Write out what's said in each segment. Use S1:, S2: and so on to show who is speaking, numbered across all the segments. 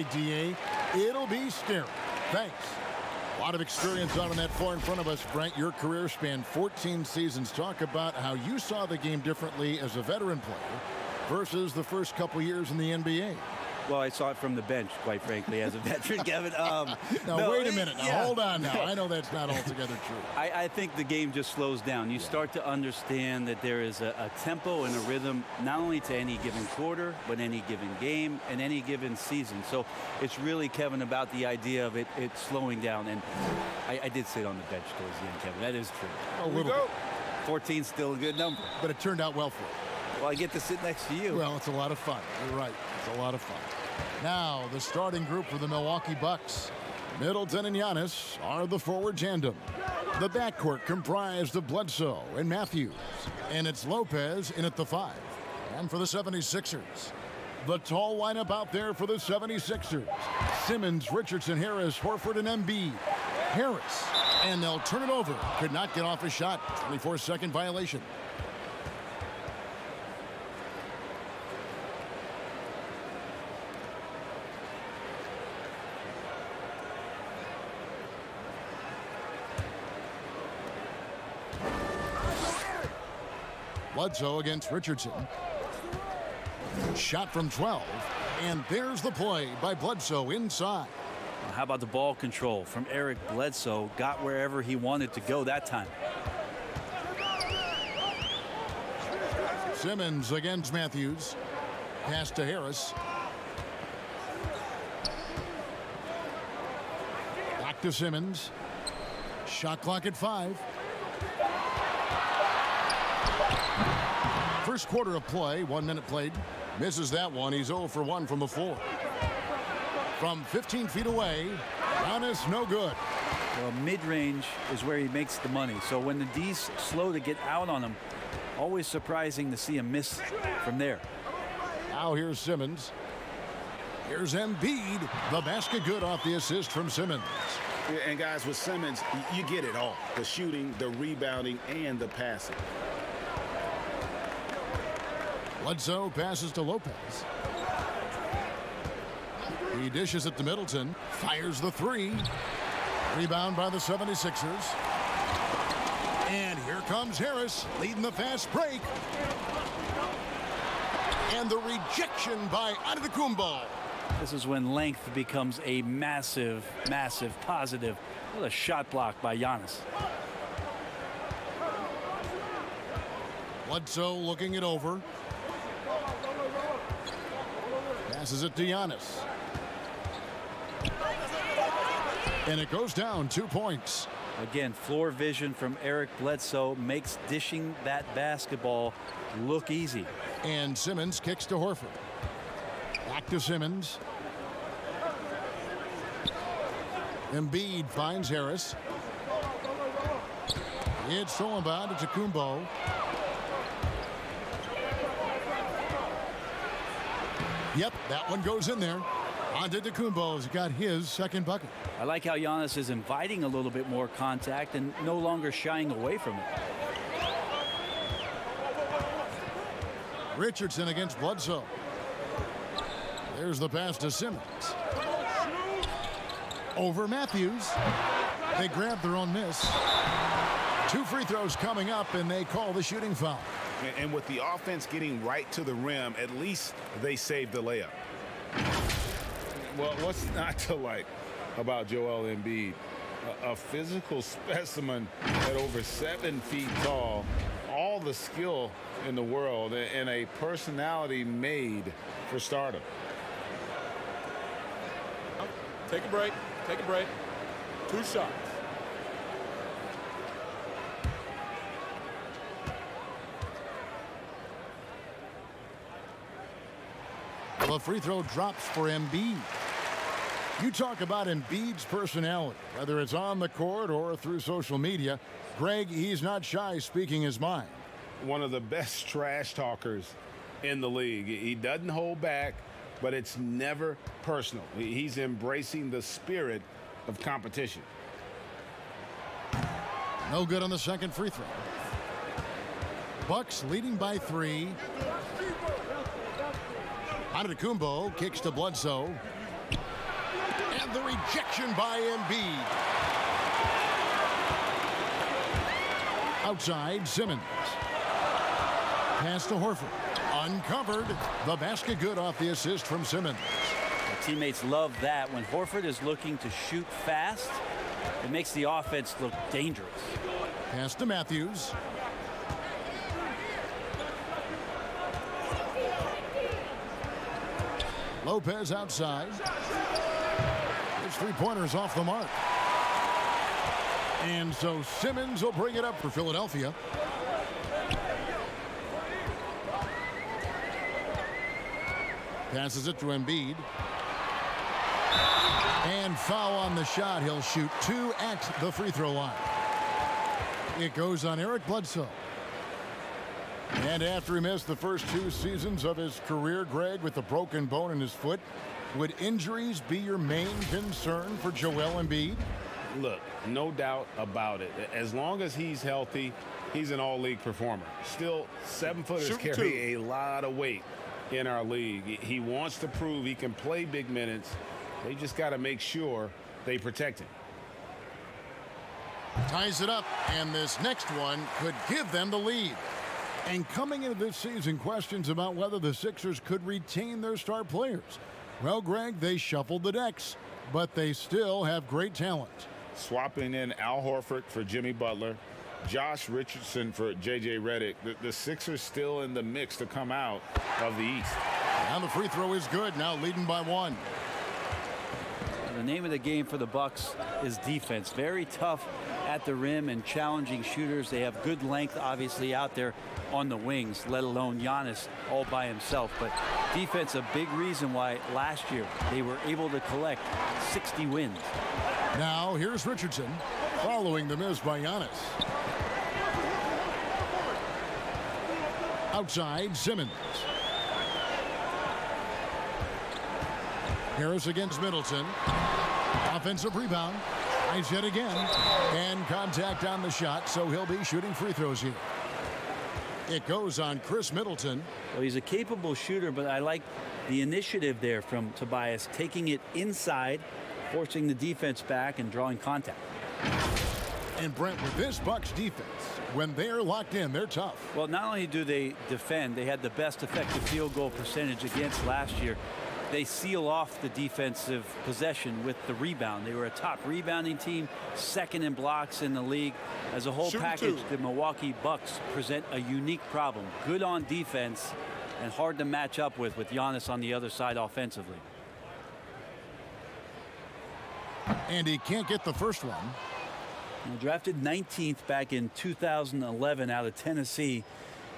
S1: DA, it'll be scary. Thanks. A lot of experience out on that floor in front of us, Brent. Your career spanned 14 seasons. Talk about how you saw the game differently as a veteran player versus the first couple years in the NBA.
S2: Well, I saw it from the bench, quite frankly, as a veteran, Kevin.
S1: Now, wait a minute. Now, hold on now. I know that's not altogether true.
S2: I think the game just slows down. You start to understand that there is a tempo and a rhythm, not only to any given quarter, but any given game and any given season. So it's really, Kevin, about the idea of it slowing down. And I did sit on the bench towards the end, Kevin. That is true.
S1: A little bit.
S2: 14 is still a good number.
S1: But it turned out well for you.
S2: Well, I get to sit next to you.
S1: Well, it's a lot of fun. You're right. It's a lot of fun. Now, the starting group for the Milwaukee Bucks. Middleton and Yanis are the forward tandem. The backcourt comprised of Bledsoe and Matthews. And it's Lopez in at the 5. And for the 76ers, the tall lineup out there for the 76ers. Simmons, Richardson, Harris, Horford, and Embiid. Harris. And they'll turn it over. Could not get off a shot. 24-second violation. Bledsoe against Richardson. Shot from 12. And there's the play by Bledsoe inside.
S2: How about the ball control from Eric Bledsoe? Got wherever he wanted to go that time.
S1: Simmons against Matthews. Pass to Harris. Back to Simmons. Shot clock at 5. First quarter of play, 1 minute played. Misses that one. He's 0 for 1 from the floor. From 15 feet away, Yanis no good.
S2: Well, mid-range is where he makes the money. So when the D's slow to get out on him, always surprising to see him miss from there.
S1: Now here's Simmons. Here's Embiid. The basket good off the assist from Simmons.
S3: Yeah, and guys, with Simmons, you get it all. The shooting, the rebounding, and the passing.
S1: Bledsoe passes to Lopez. He dishes it to Middleton. Fires the 3. Rebound by the 76ers. And here comes Harris, leading the fast break. And the rejection by Antetokounmpo.
S2: This is when length becomes a massive, massive positive. What a shot block by Yanis.
S1: Bledsoe looking it over. Passes it to Yanis. And it goes down 2 points.
S2: Again, floor vision from Eric Bledsoe makes dishing that basketball look easy.
S1: And Simmons kicks to Horford. Back to Simmons. Embiid finds Harris. It's stolen by Antetokounmpo. Yep, that one goes in there. Antetokounmpo's got his second bucket.
S2: I like how Yanis is inviting a little bit more contact and no longer shying away from it.
S1: Richardson against Bledsoe. There's the pass to Simmons. Over Matthews. They grab their own miss. 2 free throws coming up, and they call the shooting foul.
S3: And with the offense getting right to the rim, at least they saved the layup. Well, what's not to like about Joel Embiid? A physical specimen at over 7 feet tall, all the skill in the world, and a personality made for stardom.
S4: Take a break. Take a break. 2 shots.
S1: The free throw drops for Embiid. You talk about Embiid's personality, whether it's on the court or through social media. Greg, he's not shy speaking his mind.
S3: One of the best trash talkers in the league. He doesn't hold back, but it's never personal. He's embracing the spirit of competition.
S1: No good on the second free throw. Bucks leading by 3. Antetokounmpo kicks to Bledsoe. And the rejection by Embiid. Outside, Simmons. Pass to Horford. Uncovered. The basket good off the assist from Simmons.
S2: The teammates love that. When Horford is looking to shoot fast, it makes the offense look dangerous.
S1: Pass to Matthews. Lopez outside. His three-pointers off the mark. And so Simmons will bring it up for Philadelphia. Passes it to Embiid. And foul on the shot. He'll shoot 2 at the free throw line. It goes on Eric Bledsoe. And after he missed the first 2 seasons of his career, Greg, with a broken bone in his foot, would injuries be your main concern for Joel Embiid?
S3: Look, no doubt about it. As long as he's healthy, he's an all-league performer. Still, 7-footers carry a lot of weight in our league. He wants to prove he can play big minutes. They just got to make sure they protect him.
S1: Ties it up, and this next one could give them the lead. And coming into this season, questions about whether the Sixers could retain their star players. Well, Greg, they shuffled the decks, but they still have great talent.
S3: Swapping in Al Horford for Jimmy Butler, Josh Richardson for J.J. Redick. The Sixers still in the mix to come out of the East.
S1: And the free throw is good, now leading by 1.
S2: The name of the game for the Bucks is defense. Very tough at the rim and challenging shooters. They have good length, obviously, out there on the wings, let alone Yanis all by himself. But defense, a big reason why last year they were able to collect 60 wins.
S1: Now here's Richardson following the miss by Yanis. Outside, Simmons. Harris against Middleton. Offensive rebound. Nice hit again. And contact on the shot, so he'll be shooting free throws here. It goes on Chris Middleton.
S2: Well, he's a capable shooter, but I like the initiative there from Tobias, taking it inside, forcing the defense back and drawing contact.
S1: And Brent, with this Bucks defense, when they're locked in, they're tough.
S2: Well, not only do they defend, they had the best effective field goal percentage against last year. They seal off the defensive possession with the rebound. They were a top rebounding team, second in blocks in the league. As a whole package, the Milwaukee Bucks present a unique problem. Good on defense and hard to match up with Yanis on the other side offensively.
S1: And he can't get the first one.
S2: Well, drafted 19th back in 2011 out of Tennessee,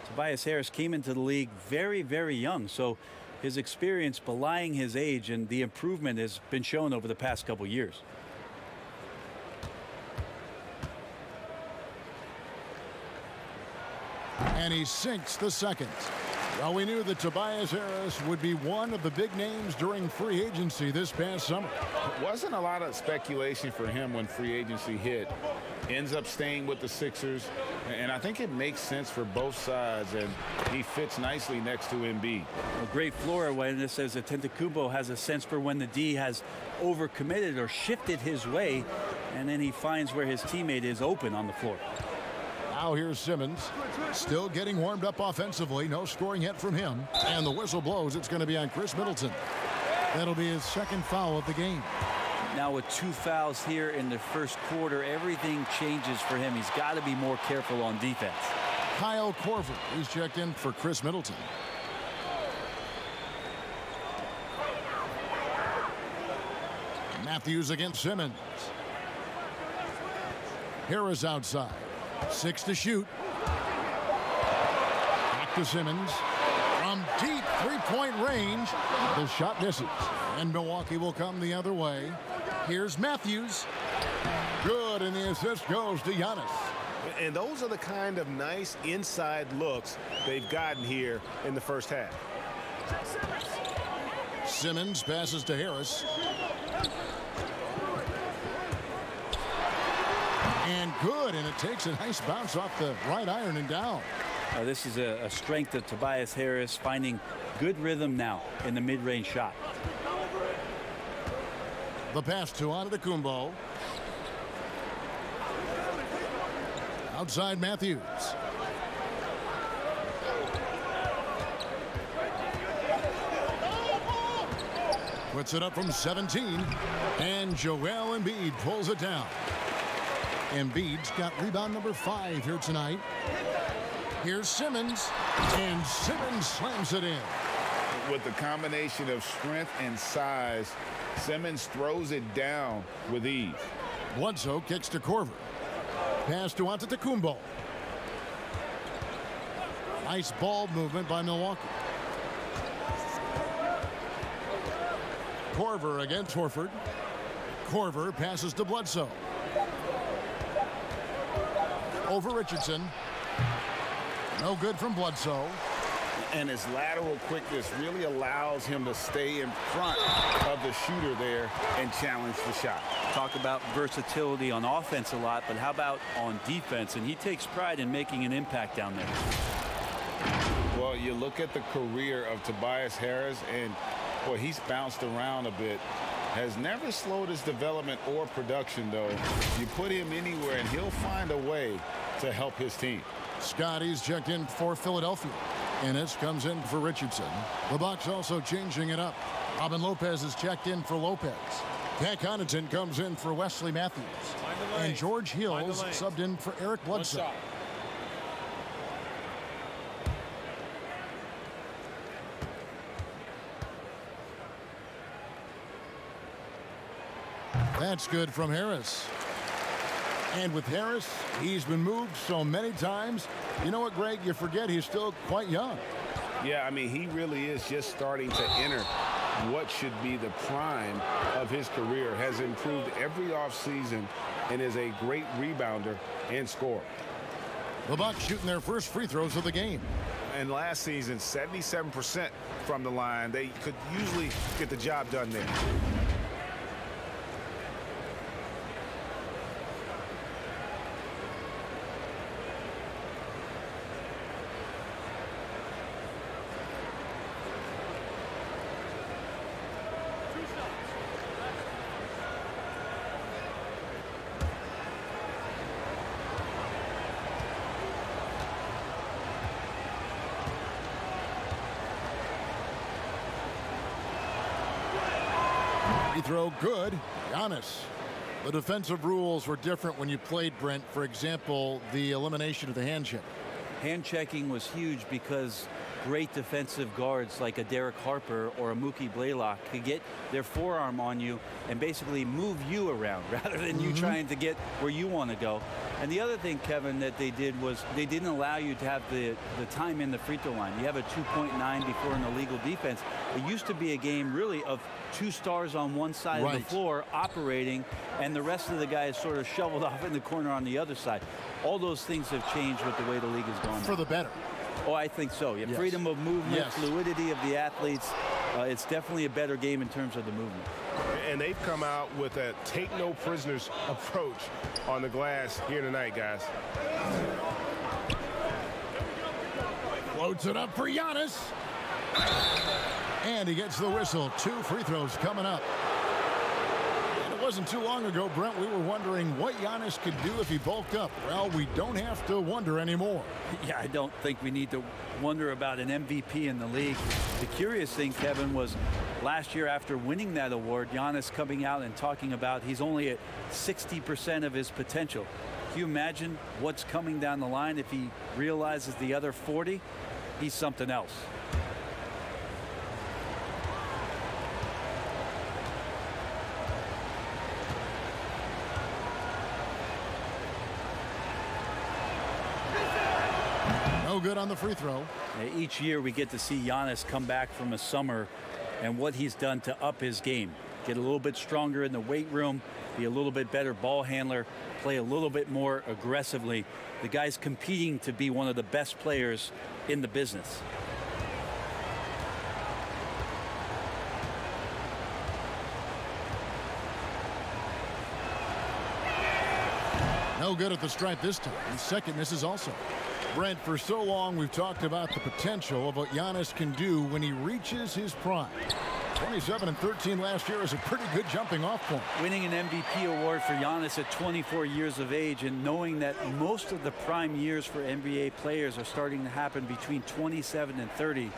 S2: Tobias Harris came into the league very, very young. So his experience belying his age, and the improvement has been shown over the past couple years.
S1: And he sinks the second. Well, we knew that Tobias Harris would be one of the big names during free agency this past summer.
S3: Wasn't a lot of speculation for him when free agency hit. Ends up staying with the Sixers, and I think it makes sense for both sides, and he fits nicely next to Embiid.
S2: A great floor awareness, says that Antetokounmpo has a sense for when the D has overcommitted or shifted his way, and then he finds where his teammate is open on the floor.
S1: Now here's Simmons, still getting warmed up offensively. No scoring yet from him. And the whistle blows. It's going to be on Chris Middleton. That'll be his second foul of the game.
S2: Now with 2 fouls here in the first quarter, everything changes for him. He's got to be more careful on defense.
S1: Kyle Korver, he's checked in for Chris Middleton. Matthews against Simmons. Harris outside. 6 to shoot. Back to Simmons. From deep three-point range, the shot misses. And Milwaukee will come the other way. Here's Matthews. Good, and the assist goes to Yanis.
S3: And those are the kind of nice inside looks they've gotten here in the first half.
S1: Simmons passes to Harris. And good, and it takes a nice bounce off the right iron and down.
S2: This is a strength of Tobias Harris, finding good rhythm now in the mid-range shot.
S1: The pass to Antetokounmpo. Outside Matthews. Puts it up from 17. And Joel Embiid pulls it down. Embiid's got rebound number 5 here tonight. Here's Simmons. And Simmons slams it in.
S3: With the combination of strength and size, Simmons throws it down with ease.
S1: Bledsoe kicks to Korver. Pass to Antetokounmpo. Nice ball movement by Milwaukee. Korver against Horford. Korver passes to Bledsoe. Over Richardson. No good from Bledsoe.
S3: And his lateral quickness really allows him to stay in front of the shooter there and challenge the shot.
S2: Talk about versatility on offense a lot, but how about on defense? And he takes pride in making an impact down there.
S3: Well, you look at the career of Tobias Harris, and boy, he's bounced around a bit. Has never slowed his development or production, though. You put him anywhere, and he'll find a way to help his team.
S1: Scotty's checked in for Philadelphia. Ennis comes in for Richardson. The Bucks also changing it up. Robin Lopez is checked in for Lopez. Pat Connaughton comes in for Wesley Matthews. And George Hills subbed in for Eric Bledsoe. That's good from Harris. And with Harris, he's been moved so many times. You know what, Greg? You forget he's still quite young.
S3: Yeah, I mean, he really is just starting to enter what should be the prime of his career. Has improved every offseason and is a great rebounder and scorer.
S1: The Bucks shooting their first free throws of the game.
S3: And last season, 77% from the line. They could usually get the job done there.
S1: Free throw good. Yanis. The defensive rules were different when you played, Brent. For example, the elimination of the hand check.
S2: Hand checking was huge because great defensive guards like a Derek Harper or a Mookie Blaylock could get their forearm on you and basically move you around rather than you trying to get where you want to go. And the other thing, Kevin, that they did was they didn't allow you to have the time in the free throw line. You have a 2.9 before an illegal defense. It used to be a game really of 2 stars on one side of the floor operating, and the rest of the guys sort of shoveled off in the corner on the other side. All those things have changed with the way the league has gone.
S1: For the better.
S2: Oh, I think so. Yeah,
S1: Yes.
S2: Freedom of movement,
S1: Yes.
S2: fluidity of the athletes. It's definitely a better game in terms of the movement.
S5: And they've come out with a take no prisoners approach on the glass here tonight, guys.
S1: Floats it up for Yanis. And he gets the whistle. 2 free throws coming up. And it wasn't too long ago, Brent, we were wondering what Yanis could do if he bulked up. Well, we don't have to wonder anymore.
S2: Yeah, I don't think we need to wonder about an MVP in the league. The curious thing, Kevin, was last year after winning that award, Yanis coming out and talking about he's only at 60% of his potential. Can you imagine what's coming down the line if he realizes the other 40? He's something else.
S1: No good on the free throw.
S2: Each year we get to see Yanis come back from a summer and what he's done to up his game. Get a little bit stronger in the weight room, be a little bit better ball handler, play a little bit more aggressively. The guy's competing to be one of the best players in the business.
S1: No good at the stripe this time. His second misses also. Brent, for so long we've talked about the potential of what Yanis can do when he reaches his prime. 27-13 last year is a pretty good jumping off point.
S2: Winning an MVP award for Yanis at 24 years of age, and knowing that most of the prime years for NBA players are starting to happen between 27 and 30.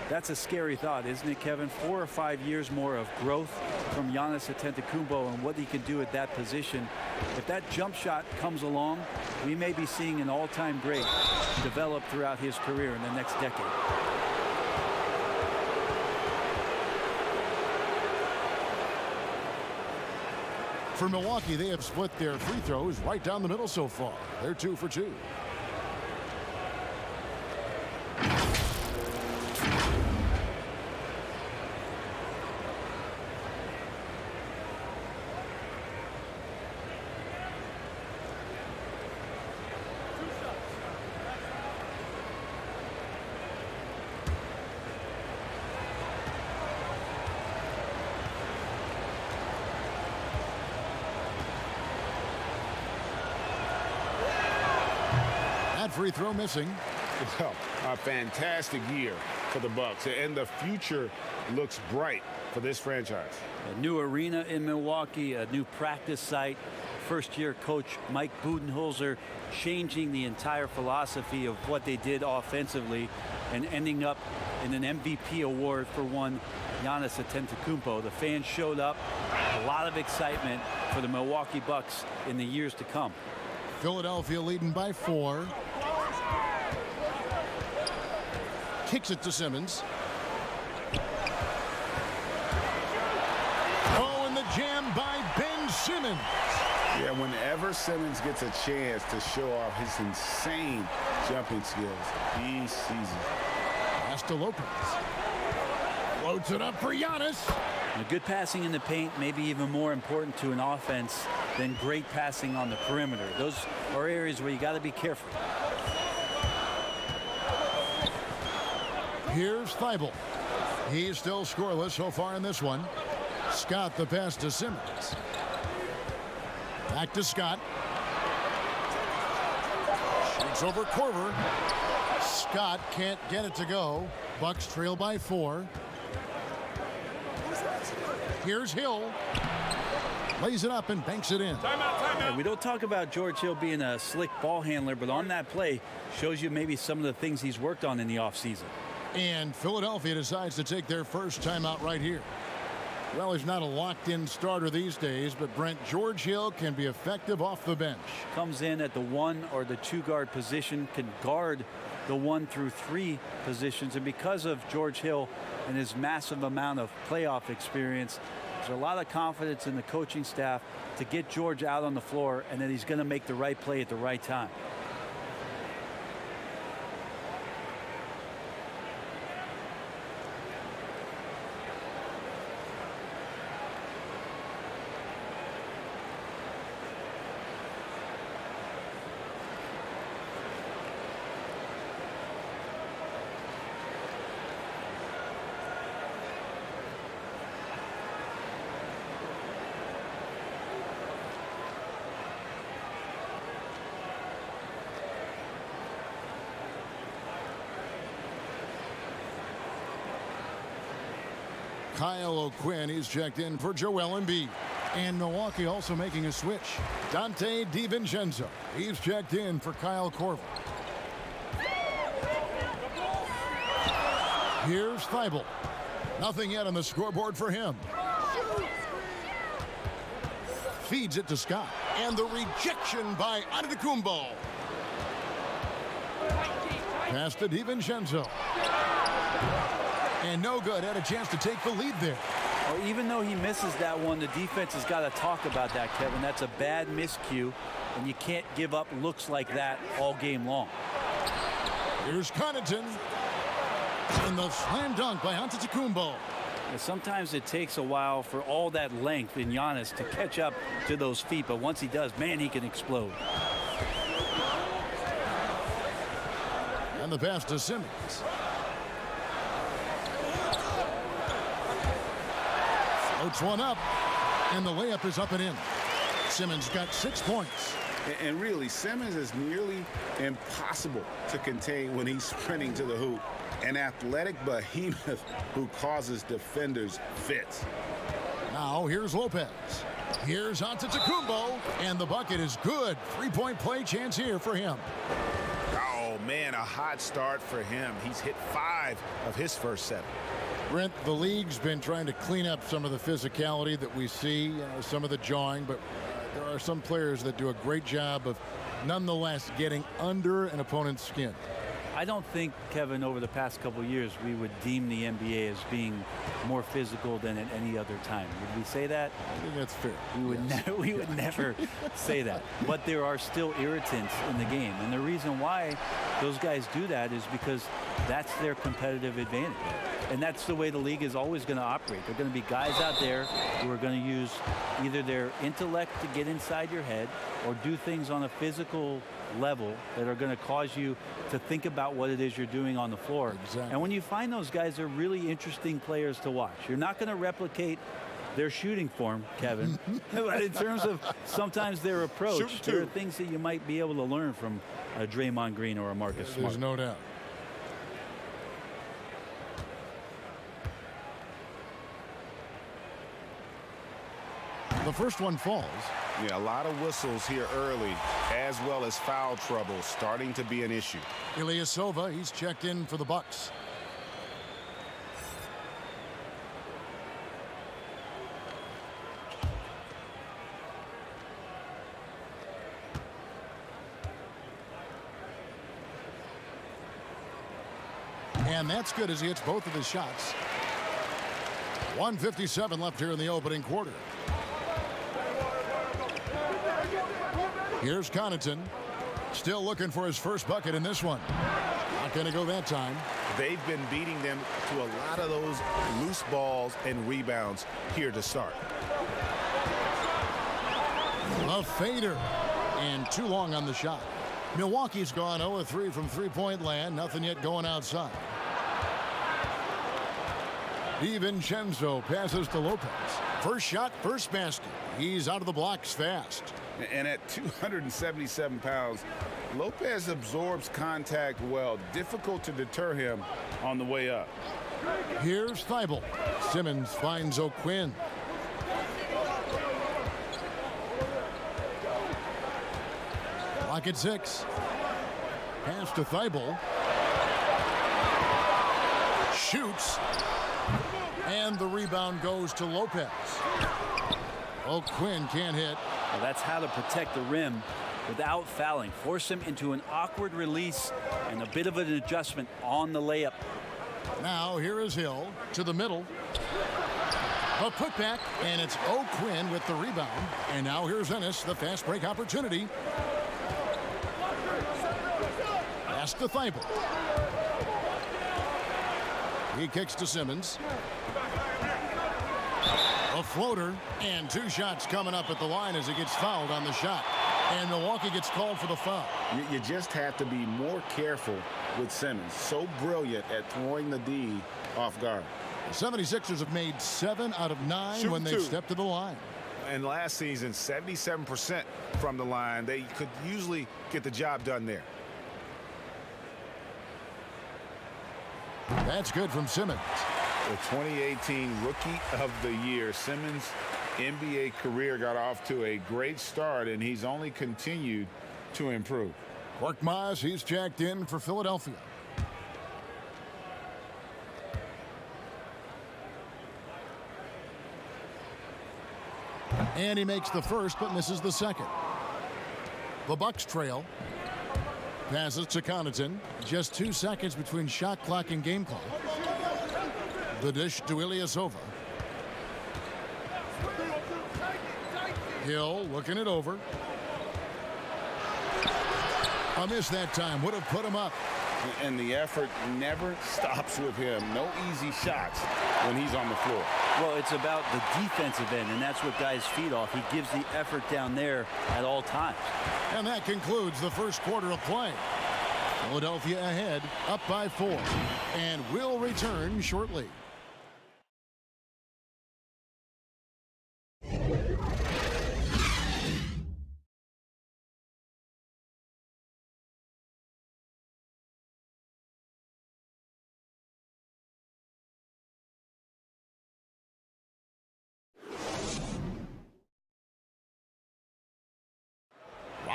S2: That's a scary thought, isn't it, Kevin? 4 or 5 years more of growth from Giannis Antetokounmpo and what he can do at that position. If that jump shot comes along, we may be seeing an all-time great develop throughout his career in the next decade.
S1: For Milwaukee, they have split their free throws right down the middle so far. They're 2 for 2. Free throw missing.
S5: Well, a fantastic year for the Bucks, and the future looks bright for this franchise.
S2: A new arena in Milwaukee, a new practice site. First-year coach Mike Budenholzer changing the entire philosophy of what they did offensively and ending up in an MVP award for one Giannis Antetokounmpo. The fans showed up. A lot of excitement for the Milwaukee Bucks in the years to come.
S1: Philadelphia leading by 4. Kicks it to Simmons. Oh, and the jam by Ben Simmons.
S3: Yeah, whenever Simmons gets a chance to show off his insane jumping skills, he seizes.
S1: Pass to Lopez. Floats it up for Yanis.
S2: Good passing in the paint may be even more important to an offense than great passing on the perimeter. Those are areas where you got to be careful.
S1: Here's Thibault. He's still scoreless so far in this one. Scott the pass to Simmons. Back to Scott. Shoots over Korver. Scott can't get it to go. Bucks trail by 4. Here's Hill. Lays it up and banks it in.
S2: Yeah, we don't talk about George Hill being a slick ball handler, but on that play shows you maybe some of the things he's worked on in the offseason.
S1: And Philadelphia decides to take their first timeout right here. Well, he's not a locked-in starter these days, but Brent, George Hill can be effective off the bench.
S2: Comes in at the 1 or the 2 guard position, can guard the 1 through 3 positions, and because of George Hill and his massive amount of playoff experience, there's a lot of confidence in the coaching staff to get George out on the floor and that he's going to make the right play at the right time.
S1: Kyle O'Quinn is checked in for Joel Embiid. And Milwaukee also making a switch. Dante DiVincenzo. He's checked in for Kyle Korver. Here's Thibault. Nothing yet on the scoreboard for him. Feeds it to Scott. And the rejection by Antetokounmpo. Pass to DiVincenzo. And no good. Had a chance to take the lead there.
S2: Well, even though he misses that one, the defense has got to talk about that, Kevin. That's a bad miscue, and you can't give up looks like that all game long.
S1: Here's Connaughton. And the slam dunk by Antetokounmpo.
S2: And sometimes it takes a while for all that length in Giannis to catch up to those feet, but once he does, man, he can explode.
S1: And the pass to Simmons. Floats one up, and the layup is up and in. Simmons got 6 points.
S3: And really, Simmons is nearly impossible to contain when he's sprinting to the hoop. An athletic behemoth who causes defenders fits.
S1: Now here's Lopez. Here's Antetokounmpo, and the bucket is good. Three-point play chance here for him.
S3: Oh, man, a hot start for him. He's hit 5 of his first 7.
S1: Brent, the league's been trying to clean up some of the physicality that we see, some of the jawing, but there are some players that do a great job of nonetheless getting under an opponent's skin.
S2: I don't think, Kevin, over the past couple of years, we would deem the NBA as being more physical than at any other time. Would we say that?
S1: I think that's fair.
S2: We would never say that. But there are still irritants in the game. And the reason why those guys do that is because that's their competitive advantage. And that's the way the league is always going to operate. There are going to be guys out there who are going to use either their intellect to get inside your head or do things on a physical level that are going to cause you to think about what it is you're doing on the floor.
S1: Exactly.
S2: And when you find those guys, they're really interesting players to watch. You're not going to replicate their shooting form, Kevin, but in terms of sometimes their approach, there are things that you might be able to learn from a Draymond Green or a Marcus Smart.
S1: There's no doubt. The first one falls.
S3: Yeah, a lot of whistles here early, as well as foul trouble starting to be an issue.
S1: Ilyasova, he's checked in for the Bucks. And that's good as he hits both of his shots. 1:57 left here in the opening quarter. Here's Connaughton, still looking for his first bucket in this one. Not going to go that time.
S3: They've been beating them to a lot of those loose balls and rebounds here to start.
S1: A fader, and too long on the shot. Milwaukee's gone 0-3 from three-point land. Nothing yet going outside. DiVincenzo passes to Lopez. First shot, first basket. He's out of the blocks fast.
S3: And at 277 pounds, Lopez absorbs contact well. Difficult to deter him on the way up.
S1: Here's Thibault. Simmons finds O'Quinn. Clock at 6. Pass to Thibault. Shoots. And the rebound goes to Lopez. O'Quinn can't hit.
S2: Well, that's how to protect the rim without fouling. Force him into an awkward release and a bit of an adjustment on the layup.
S1: Now here is Hill to the middle. A putback, and it's O'Quinn with the rebound. And now here's Yanis, the fast break opportunity. Pass to Thibault. He kicks to Simmons. A floater, and 2 shots coming up at the line as he gets fouled on the shot. And Milwaukee gets called for the foul.
S3: You just have to be more careful with Simmons. So brilliant at throwing the D off guard.
S1: The 76ers have made 7 out of 9 when they've stepped to the line.
S3: And last season, 77% from the line. They could usually get the job done there.
S1: That's good from Simmons.
S3: The 2018 Rookie of the Year. Simmons' NBA career got off to a great start, and he's only continued to improve.
S1: Korkmaz, he's checked in for Philadelphia. And he makes the first, but misses the second. The Bucks trail. Passes to Connaughton. Just 2 seconds between shot clock and game clock. The dish to Ilyasova. Hill looking it over. A miss that time. Would have put him up.
S3: And the effort never stops with him. No easy shots when he's on the floor.
S2: Well, it's about the defensive end, and that's what guys feed off. He gives the effort down there at all times.
S1: And that concludes the first quarter of play. Philadelphia ahead, up by 4. And will return shortly.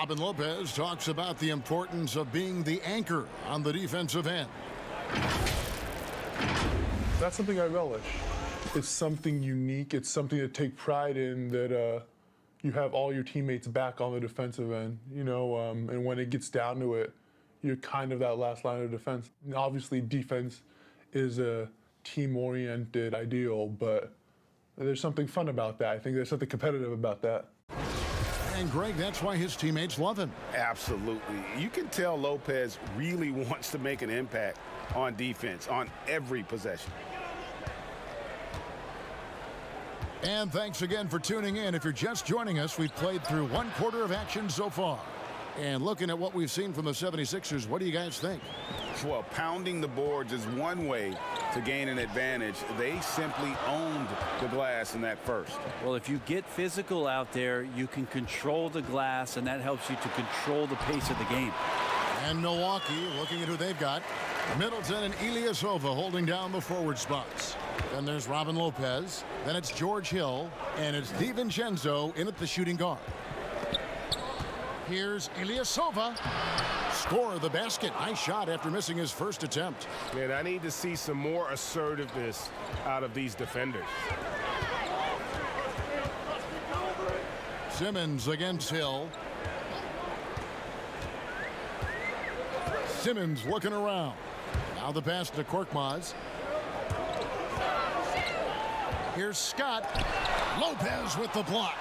S1: Robin Lopez talks about the importance of being the anchor on the defensive end.
S6: That's something I relish. It's something unique. It's something to take pride in, that you have all your teammates back on the defensive end, and when it gets down to it, you're kind of that last line of defense. And obviously, defense is a team-oriented ideal, but there's something fun about that. I think there's something competitive about that.
S1: And Greg, that's why his teammates love him.
S3: Absolutely. You can tell Lopez really wants to make an impact on defense on every possession.
S1: And thanks again for tuning in. If you're just joining us, we've played through 1/4 of action so far. And looking at what we've seen from the 76ers, what do you guys think?
S3: Well, pounding the boards is one way to gain an advantage. They simply owned the glass in that first.
S2: Well, if you get physical out there, you can control the glass, and that helps you to control the pace of the game.
S1: And Milwaukee, looking at who they've got. Middleton and Ilyasova holding down the forward spots. Then there's Robin Lopez. Then it's George Hill. And it's DiVincenzo in at the shooting guard. Here's Ilyasova. Score the basket. Nice shot after missing his first attempt.
S5: Man, I need to see some more assertiveness out of these defenders.
S1: Simmons against Hill. Simmons looking around. Now the pass to Korkmaz. Here's Scott. Lopez with the block.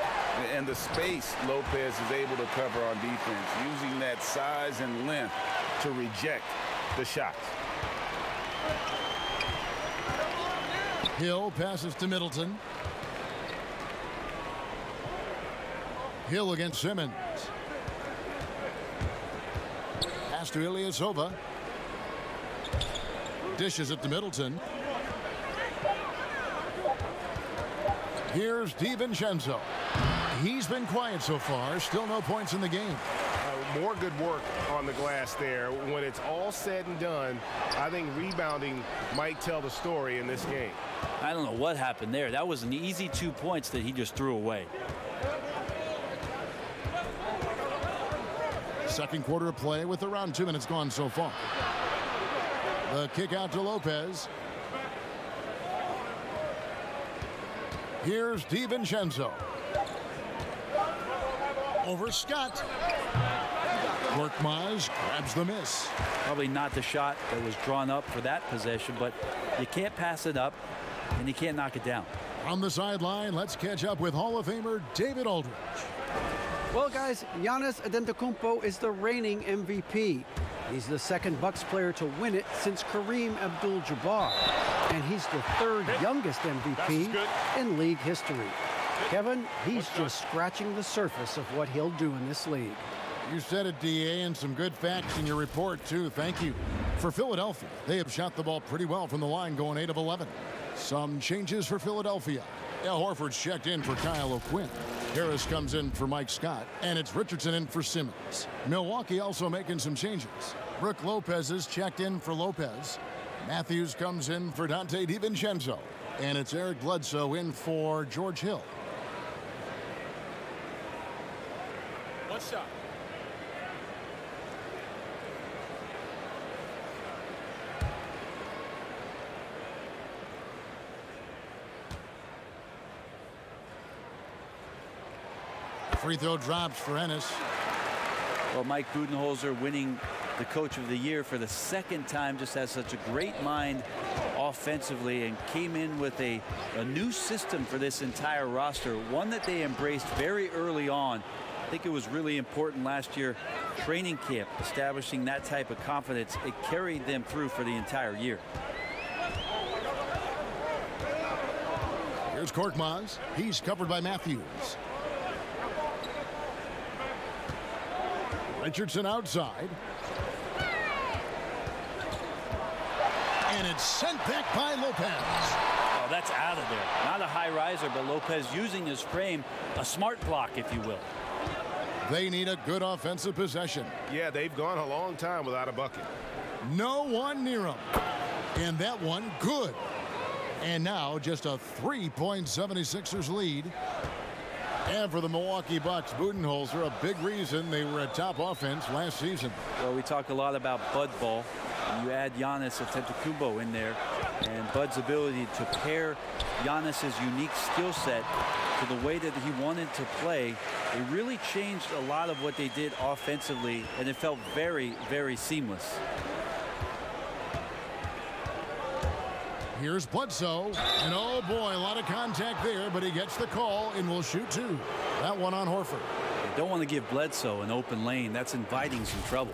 S3: And the space Lopez is able to cover on defense, using that size and length to reject the shots.
S1: Hill passes to Middleton. Hill against Simmons. Pass to Ilyasova. Dishes it to Middleton. Here's DiVincenzo. He's been quiet so far. Still no points in the game.
S5: More good work on the glass there. When it's all said and done, I think rebounding might tell the story in this game.
S2: I don't know what happened there. That was an easy 2 points that he just threw away.
S1: Second quarter of play with around 2 minutes gone so far. The kick out to Lopez. Here's DiVincenzo. Over Scott. Korkmaz grabs the miss.
S2: Probably not the shot that was drawn up for that possession, but you can't pass it up and you can't knock it down.
S1: On the sideline, let's catch up with Hall of Famer David Aldridge.
S7: Well, guys, Yanis Antetokounmpo is the reigning MVP. He's the second Bucks player to win it since Kareem Abdul-Jabbar. And he's the third youngest MVP in league history. Kevin, he's just scratching the surface of what he'll do in this league.
S1: You said it, DA, and some good facts in your report, too. Thank you. For Philadelphia, they have shot the ball pretty well from the line, going 8 of 11. Some changes for Philadelphia. Al Horford's checked in for Kyle O'Quinn. Harris comes in for Mike Scott, and it's Richardson in for Simmons. Milwaukee also making some changes. Brook Lopez is checked in for Lopez. Matthews comes in for Dante DiVincenzo, and it's Eric Bledsoe in for George Hill.
S4: One shot.
S1: Free throw drops for Ennis.
S2: Well, Mike Budenholzer winning the Coach of the Year for the second time, just has such a great mind offensively and came in with a new system for this entire roster, one that they embraced very early on. I think it was really important last year, training camp, establishing that type of confidence. It carried them through for the entire year.
S1: Here's Korkmaz. He's covered by Matthews. Richardson outside. And it's sent back by Lopez.
S2: Oh, that's out of there. Not a high riser, but Lopez using his frame, a smart block, if you will.
S1: They need a good offensive possession.
S5: Yeah, they've gone a long time without a bucket.
S1: No one near him. And that one good. And now just a 3-point 76ers lead. And for the Milwaukee Bucks, Budenholzer, a big reason they were a top offense last season.
S2: Well, we talk a lot about Bud ball. And you add Yanis Antetokounmpo in there, and Bud's ability to pair Yanis's unique skill set to the way that he wanted to play, it really changed a lot of what they did offensively, and it felt very, very seamless.
S1: Here's Bledsoe, and oh boy, a lot of contact there, but he gets the call and will shoot two. That one on Horford.
S2: You don't want to give Bledsoe an open lane. That's inviting some trouble.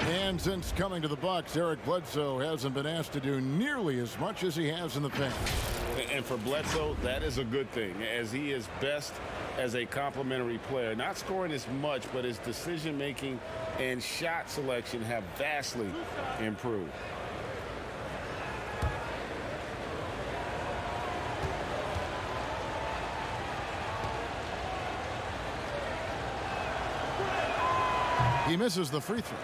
S1: And since coming to the Bucks, Eric Bledsoe hasn't been asked to do nearly as much as he has in the past.
S3: And for Bledsoe, that is a good thing, as he is best as a complementary player. Not scoring as much, but his decision-making and shot selection have vastly improved.
S1: He misses the free throw.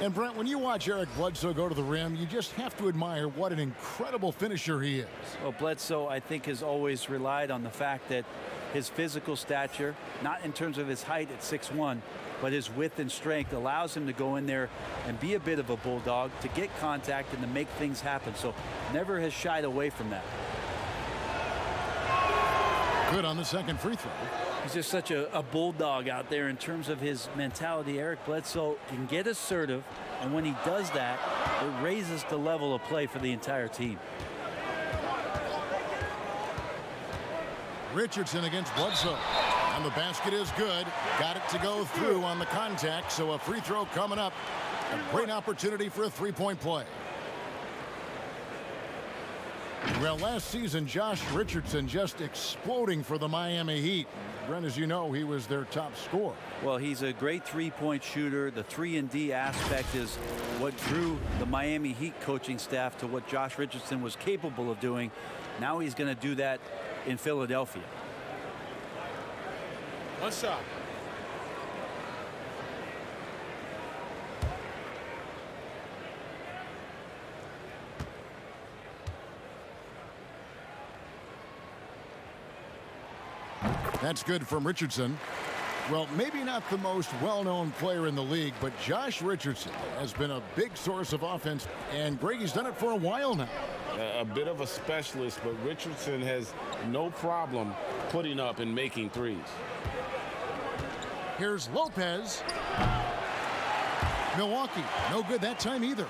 S1: And Brent, when you watch Eric Bledsoe go to the rim, you just have to admire what an incredible finisher he is.
S2: Well, Bledsoe, I think, has always relied on the fact that his physical stature, not in terms of his height at 6'1", but his width and strength allows him to go in there and be a bit of a bulldog, to get contact and to make things happen. So never has shied away from that.
S1: Good on the second free throw.
S2: He's just such a bulldog out there in terms of his mentality. Eric Bledsoe can get assertive, and when he does that, it raises the level of play for the entire team.
S1: Richardson against Bledsoe. And the basket is good. Got it to go through on the contact, so a free throw coming up. A great opportunity for a three-point play. Well, last season, Josh Richardson just exploding for the Miami Heat. Brent, as you know, he was their top scorer.
S2: Well, he's a great three-point shooter. The 3-and-D aspect is what drew the Miami Heat coaching staff to what Josh Richardson was capable of doing. Now he's going to do that in Philadelphia.
S4: One shot.
S1: That's good from Richardson. Well, maybe not the most well-known player in the league, but Josh Richardson has been a big source of offense, and Greggy's done it for a while now.
S3: A bit of a specialist, but Richardson has no problem putting up and making threes.
S1: Here's Lopez. Milwaukee, no good that time either.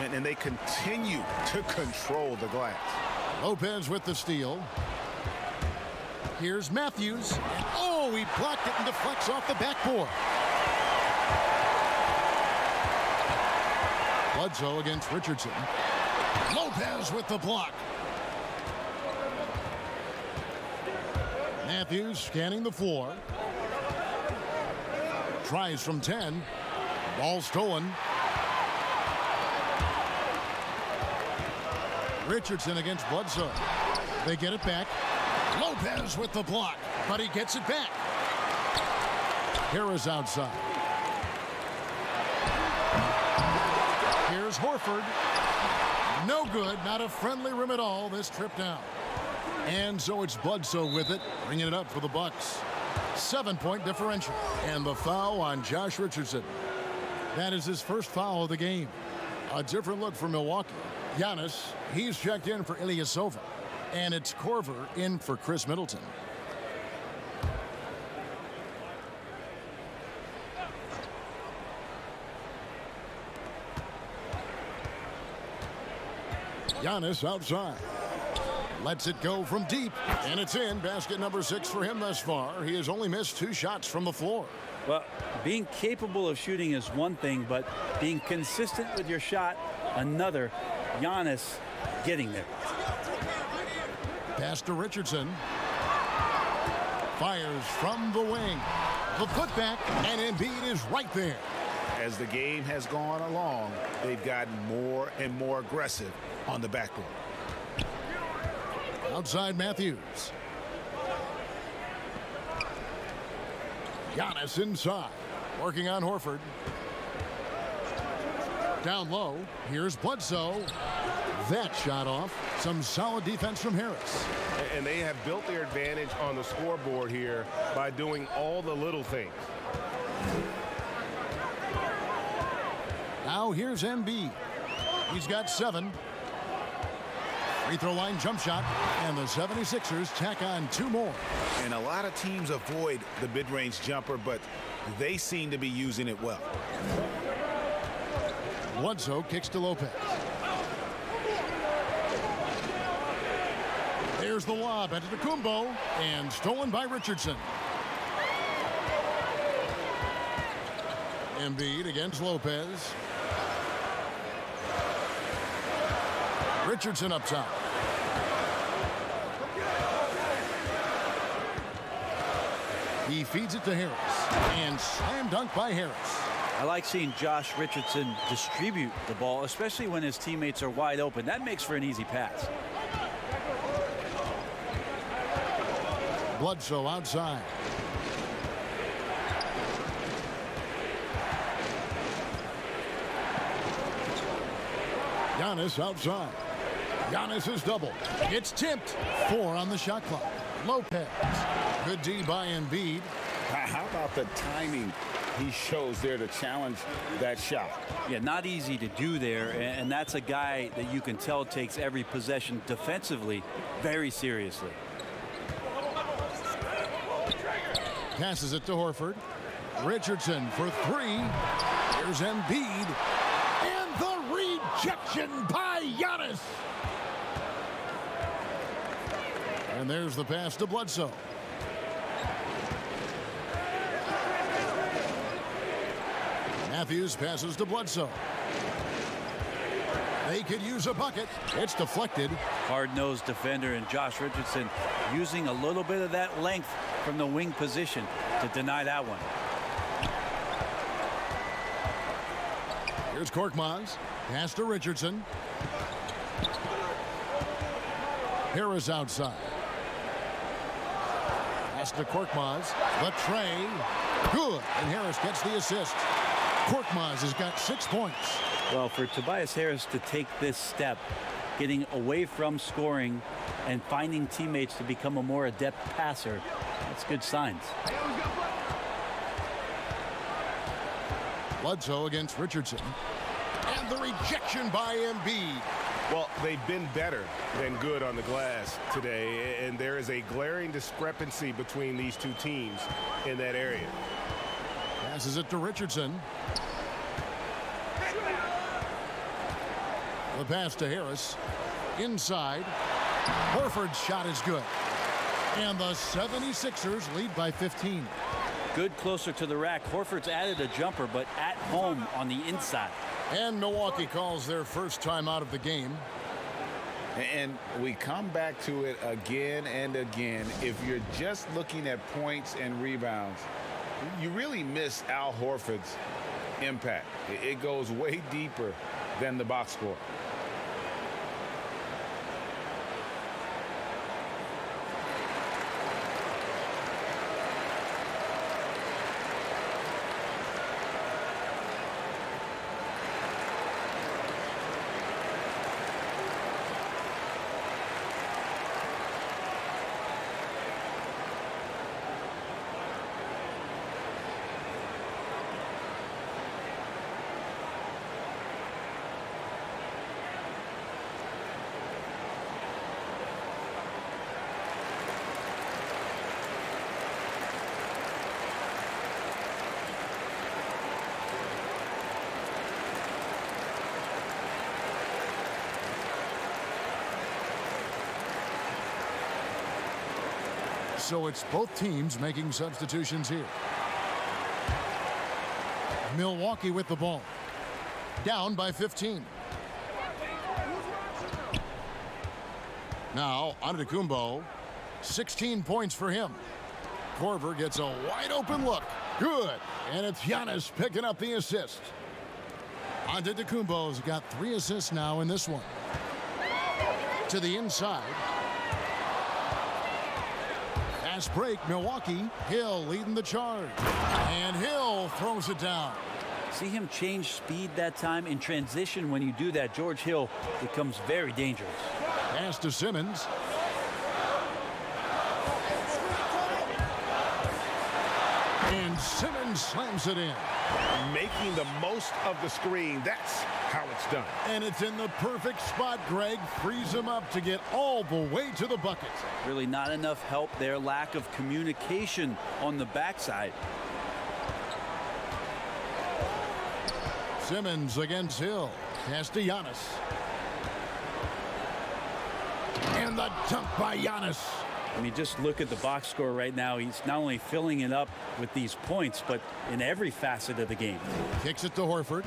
S5: And they continue to control the glass.
S1: Lopez with the steal. Here's Matthews. And oh, he blocked it and deflects off the backboard. Bledsoe against Richardson. Lopez with the block. Matthews scanning the floor. Tries from 10. Ball stolen. Richardson against Bledsoe. They get it back. Lopez with the block, but he gets it back. Harris outside. Here's Horford. No good, not a friendly rim at all this trip down. And so it's Bledsoe with it, bringing it up for the Bucks. 7-point differential, and the foul on Josh Richardson. That is his first foul of the game. A different look for Milwaukee. Yanis, he's checked in for Ilyasova. And it's Korver in for Chris Middleton. Yanis outside. Lets it go from deep, and it's in. Basket number 6 for him thus far. He has only missed 2 shots from the floor.
S2: Well, being capable of shooting is one thing, but being consistent with your shot, another. Yanis getting there.
S1: Pass to Richardson. Fires from the wing. The putback, and Embiid is right there.
S5: As the game has gone along, they've gotten more and more aggressive on the backcourt.
S1: Outside Matthews. Yanis inside. Working on Horford. Down low. Here's Bledsoe. that shot off. Some solid defense from Harris.
S5: And they have built their advantage on the scoreboard here by doing all the little things.
S1: Now here's Embiid. He's got 7. Free throw line jump shot, and the 76ers tack on 2 more.
S3: And a lot of teams avoid the mid-range jumper, but they seem to be using it well.
S1: Bledsoe kicks to Lopez. There's the lob into the Kumbo, and stolen by Richardson. Embiid against Lopez. Richardson up top. He feeds it to Harris, and slam dunk by Harris.
S2: I like seeing Josh Richardson distribute the ball, especially when his teammates are wide open. That makes for an easy pass.
S1: Bledsoe outside. Yanis outside. Yanis is double. It's tipped. 4 on the shot clock. Lopez. Good D by Embiid.
S3: How about the timing he shows there to challenge that shot?
S2: Yeah, not easy to do there, and that's a guy that you can tell takes every possession defensively very seriously.
S1: Passes it to Horford. Richardson for 3. Here's Embiid. And the rejection by Yanis. And there's the pass to Bledsoe. Matthews passes to Bledsoe. They could use a bucket. It's deflected.
S2: Hard-nosed defender, and Josh Richardson using a little bit of that length from the wing position to deny that one.
S1: Here's Korkmaz. Pass to Richardson. Harris outside. Pass to Korkmaz. The tray. Good. And Harris gets the assist. Korkmaz has got 6 points.
S2: Well, for Tobias Harris to take this step, getting away from scoring and finding teammates to become a more adept passer, that's good signs.
S1: Bledsoe against Richardson. And the rejection by Embiid.
S5: Well, they've been better than good on the glass today, and there is a glaring discrepancy between these two teams in that area.
S1: Passes it to Richardson. The pass to Harris. Inside. Horford's shot is good. And the 76ers lead by 15.
S2: Good closer to the rack. Horford's added a jumper, but at home on the inside.
S1: And Milwaukee calls their first time out of the game.
S3: And we come back to it again and again. If you're just looking at points and rebounds, you really miss Al Horford's impact. It goes way deeper than the box score.
S1: So it's both teams making substitutions here. Milwaukee with the ball. Down by 15. Now, Antetokounmpo. 16 points for him. Korver gets a wide open look. Good. And it's Yanis picking up the assist. Antetokounmpo's got 3 assists now in this one. To the inside. Fast break, Milwaukee. Hill leading the charge. And Hill throws it down.
S2: See him change speed that time in transition. When you do that, George Hill becomes very dangerous.
S1: Pass to Simmons. And Simmons slams it in.
S3: Making the most of the screen. That's how it's done.
S1: And it's in the perfect spot, Greg. Frees him up to get all the way to the bucket.
S2: Really not enough help there. Lack of communication on the backside.
S1: Simmons against Hill. Pass to Yanis. And the dunk by Yanis.
S2: I mean, just look at the box score right now. He's not only filling it up with these points, but in every facet of the game.
S1: Kicks it to Horford.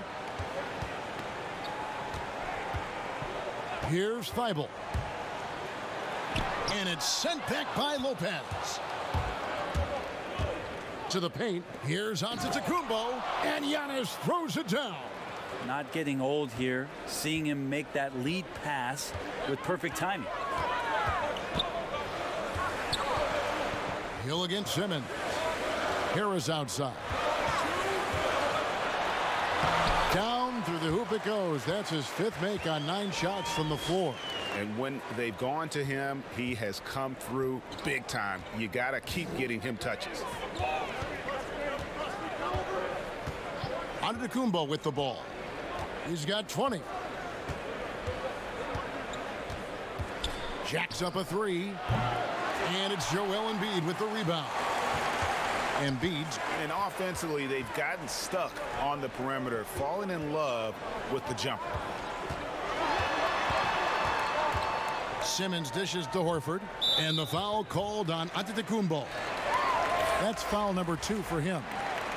S1: Here's Thibault. And it's sent back by Lopez. To the paint. Here's Antetokounmpo. And Yanis throws it down.
S2: Not getting old here. Seeing him make that lead pass with perfect timing.
S1: Hill against Simmons. Harris outside. Down through the hoop it goes. That's his 5th make on 9 shots from the floor.
S3: And when they've gone to him, he has come through big time. You got to keep getting him touches.
S1: Antetokounmpo with the ball. He's got 20. Jacks up a 3. And it's Joel Embiid with the rebound. Embiid.
S3: And offensively, they've gotten stuck on the perimeter, falling in love with the jumper.
S1: Simmons dishes to Horford. And the foul called on Antetokounmpo. That's foul number 2 for him.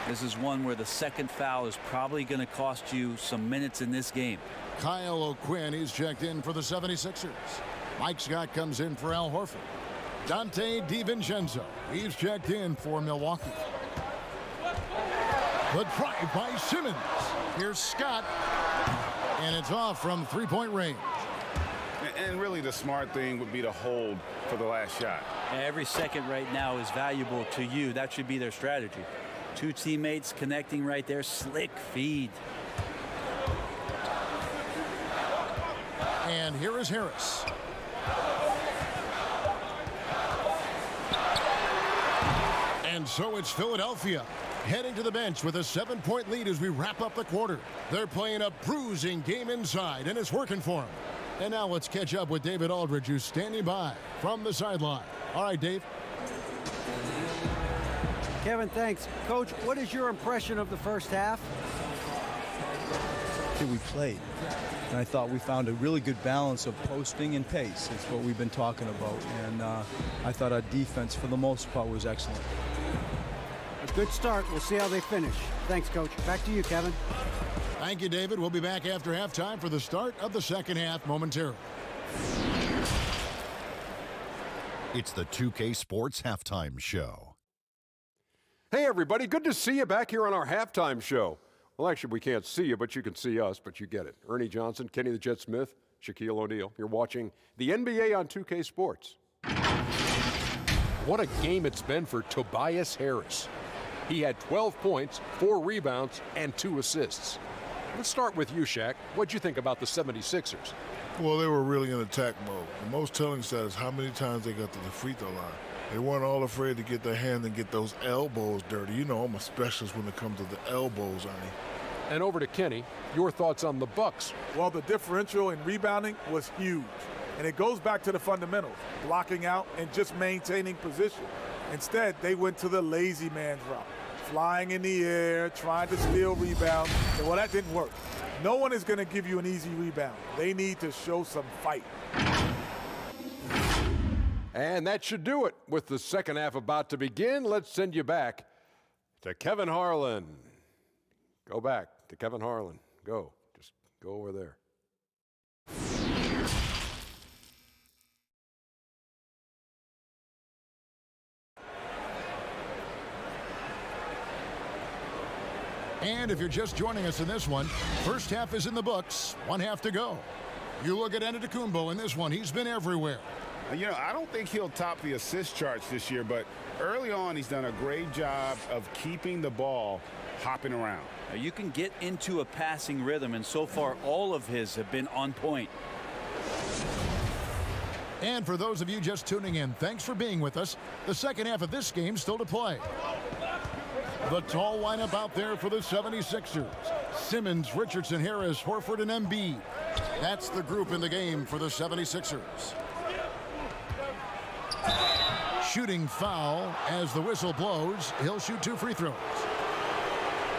S2: This is one where the second foul is probably going to cost you some minutes in this game.
S1: Kyle O'Quinn, he's checked in for the 76ers. Mike Scott comes in for Al Horford. Dante DiVincenzo, he's checked in for Milwaukee. The drive by Simmons. Here's Scott. And it's off from 3-point range.
S3: And really the smart thing would be to hold for the last shot.
S2: Every second right now is valuable to you. That should be their strategy. 2 teammates connecting right there. Slick feed.
S1: And here is Harris. And so it's Philadelphia heading to the bench with a 7-point lead as we wrap up the quarter. They're playing a bruising game inside, and it's working for them. And now let's catch up with David Aldridge, who's standing by from the sideline. All right, Dave.
S7: Kevin, thanks. Coach, what is your impression of the first half?
S8: We played. And I thought we found a really good balance of posting and pace. It's what we've been talking about. And I thought our defense, for the most part, was excellent.
S7: A good start. We'll see how they finish. Thanks, Coach. Back to you, Kevin.
S1: Thank you, David. We'll be back after halftime for the start of the second half momentarily.
S9: It's the 2K Sports Halftime Show.
S10: Hey, everybody. Good to see you back here on our halftime show. Well, actually, we can't see you, but you can see us, but you get it. Ernie Johnson, Kenny the Jet Smith, Shaquille O'Neal. You're watching the NBA on 2K Sports. What a game it's been for Tobias Harris. He had 12 points, 4 rebounds, and 2 assists. Let's start with you, Shaq. What'd you think about the 76ers?
S11: Well, they were really in attack mode. The most telling stat is how many times they got to the free throw line. They weren't all afraid to get their hand and get those elbows dirty. You know I'm a specialist when it comes to the elbows, Ernie.
S10: And over to Kenny, your thoughts on the Bucks.
S12: Well, the differential in rebounding was huge. And it goes back to the fundamentals, blocking out and just maintaining position. Instead, they went to the lazy man's route, flying in the air, trying to steal rebounds. And well, that didn't work. No one is going to give you an easy rebound. They need to show some fight.
S10: And that should do it. With the second half about to begin, let's send you back to Kevin Harlan. Go back to Kevin Harlan. Go. Just go over there.
S1: And if you're just joining us in this one, first half is in the books, 1 half to go. You look at Antetokounmpo in this one, he's been everywhere.
S3: You know, I don't think he'll top the assist charts this year, but early on he's done a great job of keeping the ball hopping around.
S2: You can get into a passing rhythm, and so far all of his have been on point.
S1: And for those of you just tuning in, thanks for being with us. The second half of this game still to play. The tall lineup out there for the 76ers. Simmons, Richardson, Harris, Horford, and Embiid. That's the group in the game for the 76ers. Shooting foul as the whistle blows. He'll shoot 2 free throws.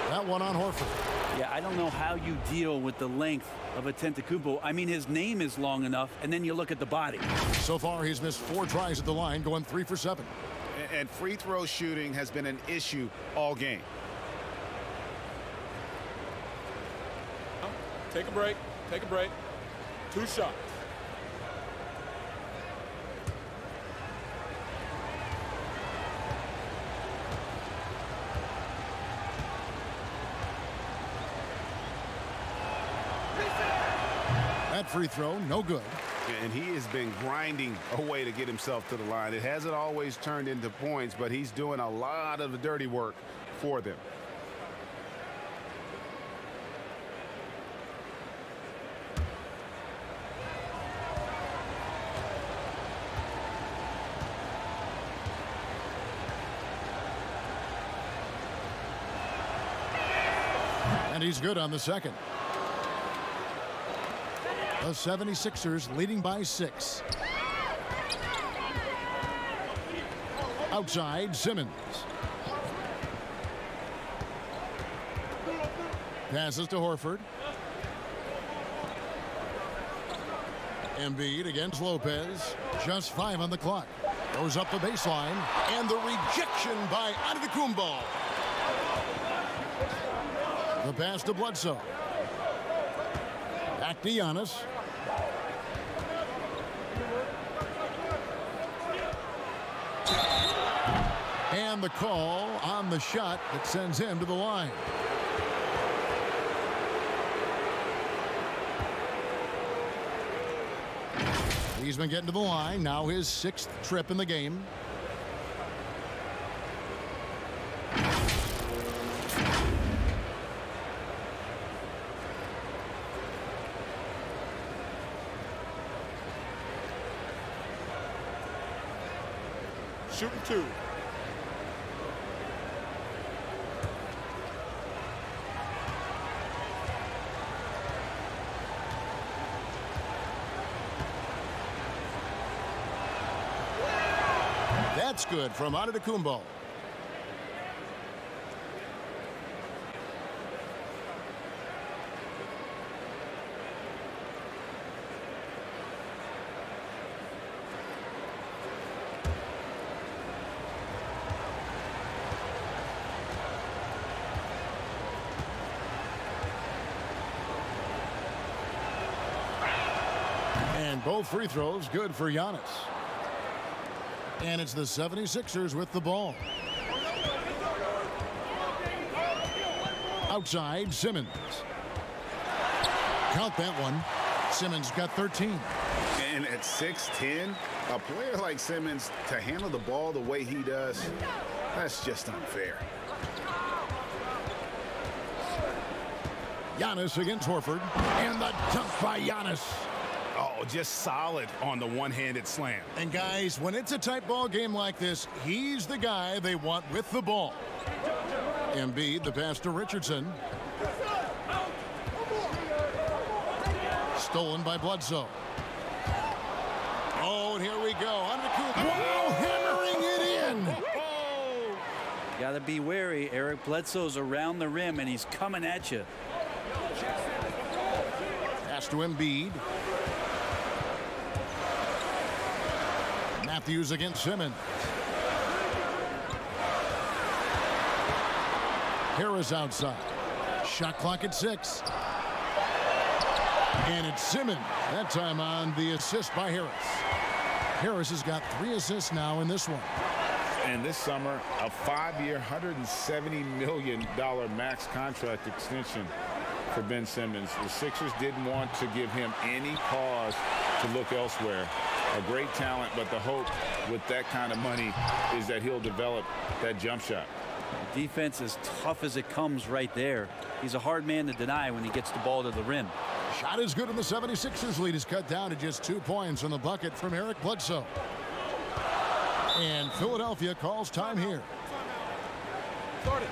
S1: That one on Horford.
S2: Yeah, I don't know how you deal with the length of Antetokounmpo. I mean, his name is long enough, and then you look at the body.
S1: So far, he's missed 4 tries at the line, going 3 for 7.
S3: And free throw shooting has been an issue all game.
S4: Take a break. Take a break. 2 shots.
S1: That free throw, no good.
S3: And he has been grinding away to get himself to the line. It hasn't always turned into points, but he's doing a lot of the dirty work for them.
S1: And he's good on the second. The 76ers leading by 6. Outside, Simmons. Passes to Horford. Embiid against Lopez. Just 5 on the clock. Goes up the baseline. And the rejection by Antetokounmpo. The pass to Bledsoe. Back to Yanis. And the call on the shot that sends him to the line. He's been getting to the line. Now his 6th trip in the game.
S12: Shooting 2.
S1: That's good from Antetokounmpo. And both free throws good for Yanis. And it's the 76ers with the ball. Outside, Simmons. Count that one. Simmons got 13.
S3: And at 6'10", a player like Simmons, to handle the ball the way he does, that's just unfair.
S1: Yanis against Horford. And the dunk by Yanis.
S3: Oh, just solid on the one-handed slam.
S1: And guys, when it's a tight ball game like this, he's the guy they want with the ball. Embiid, the pass to Richardson. Stolen by Bledsoe. Oh, and here we go. Wow, hammering it in.
S2: Got to be wary. Eric Bledsoe's around the rim, and he's coming at you.
S1: Pass to Embiid. Matthews against Simmons. Harris outside. Shot clock at 6. And it's Simmons. That time on the assist by Harris. Harris has got 3 assists now in this one.
S3: And this summer, a 5-year, $170 million max contract extension for Ben Simmons. The Sixers didn't want to give him any cause to look elsewhere. a great talent, but the hope with that kind of money is that he'll develop that jump shot.
S2: Defense as tough as it comes right there. He's a hard man to deny when he gets the ball to the rim.
S1: Shot is good, and the 76ers lead is cut down to just 2 points on the bucket from Eric Bledsoe. And Philadelphia calls time here.
S4: Start it.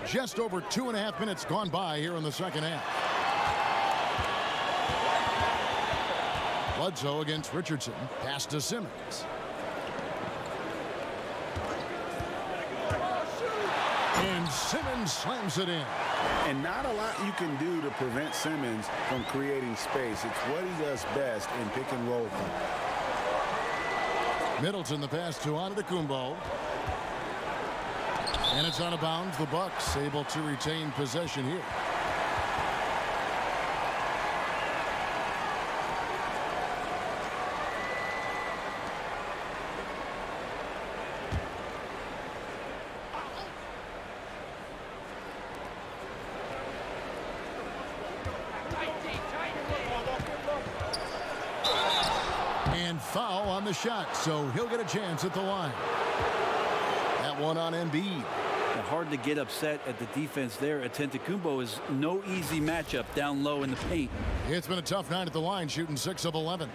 S1: Just over 2.5 minutes gone by here in the second half. Bledsoe against Richardson. Pass to Simmons. And Simmons slams it in.
S3: And not a lot you can do to prevent Simmons from creating space. It's what he does best in pick and roll.
S1: Middleton the pass to Antetokounmpo. And it's out of bounds. The Bucks able to retain possession here. And foul on the shot, so he'll get a chance at the line. That one on Embiid.
S2: Hard to get upset at the defense there. Antetokounmpo is no easy matchup down low in the paint.
S1: It's been a tough night at the line, shooting 6 of 11.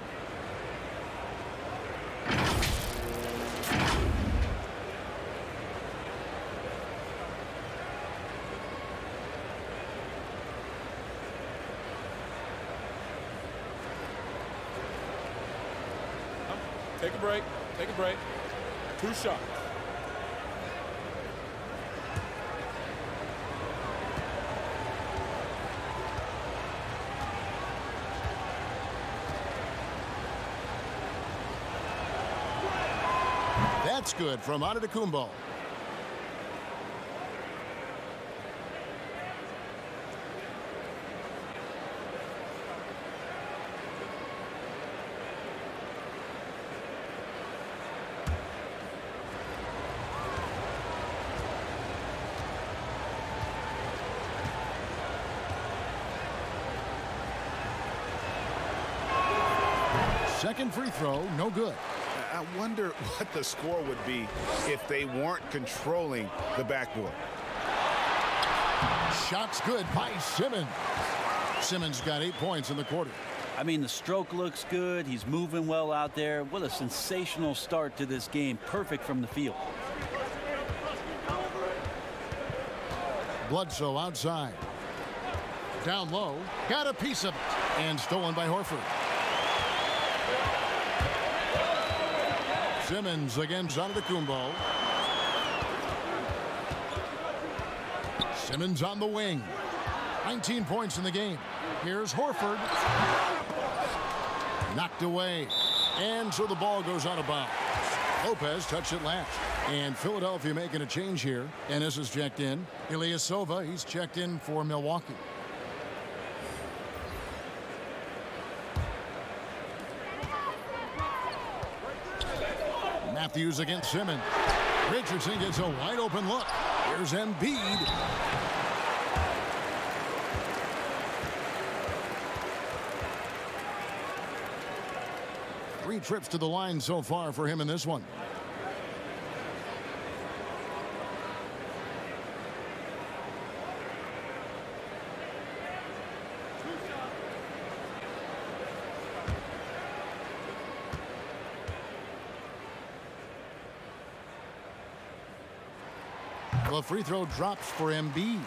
S4: Take a break. Take a break. 2 shots.
S1: That's good from Antetokounmpo. Second free throw, no good.
S3: I wonder what the score would be if they weren't controlling the backboard.
S1: Shot's good by Simmons. Simmons got 8 points in the quarter.
S2: I mean, the stroke looks good. He's moving well out there. What a sensational start to this game. Perfect from the field.
S1: Bledsoe outside. Down low. Got a piece of it. And stolen by Horford. Simmons against Antetokounmpo. Simmons on the wing. 19 points in the game. Here's Horford. Knocked away. And so the ball goes out of bounds. Lopez touched it last. And Philadelphia making a change here. Yanis is checked in. Ilyasova, he's checked in for Milwaukee. Matthews against Simmons. Richardson gets a wide open look. Here's Embiid. 3 trips to the line so far for him in this one. The free throw drops for Embiid.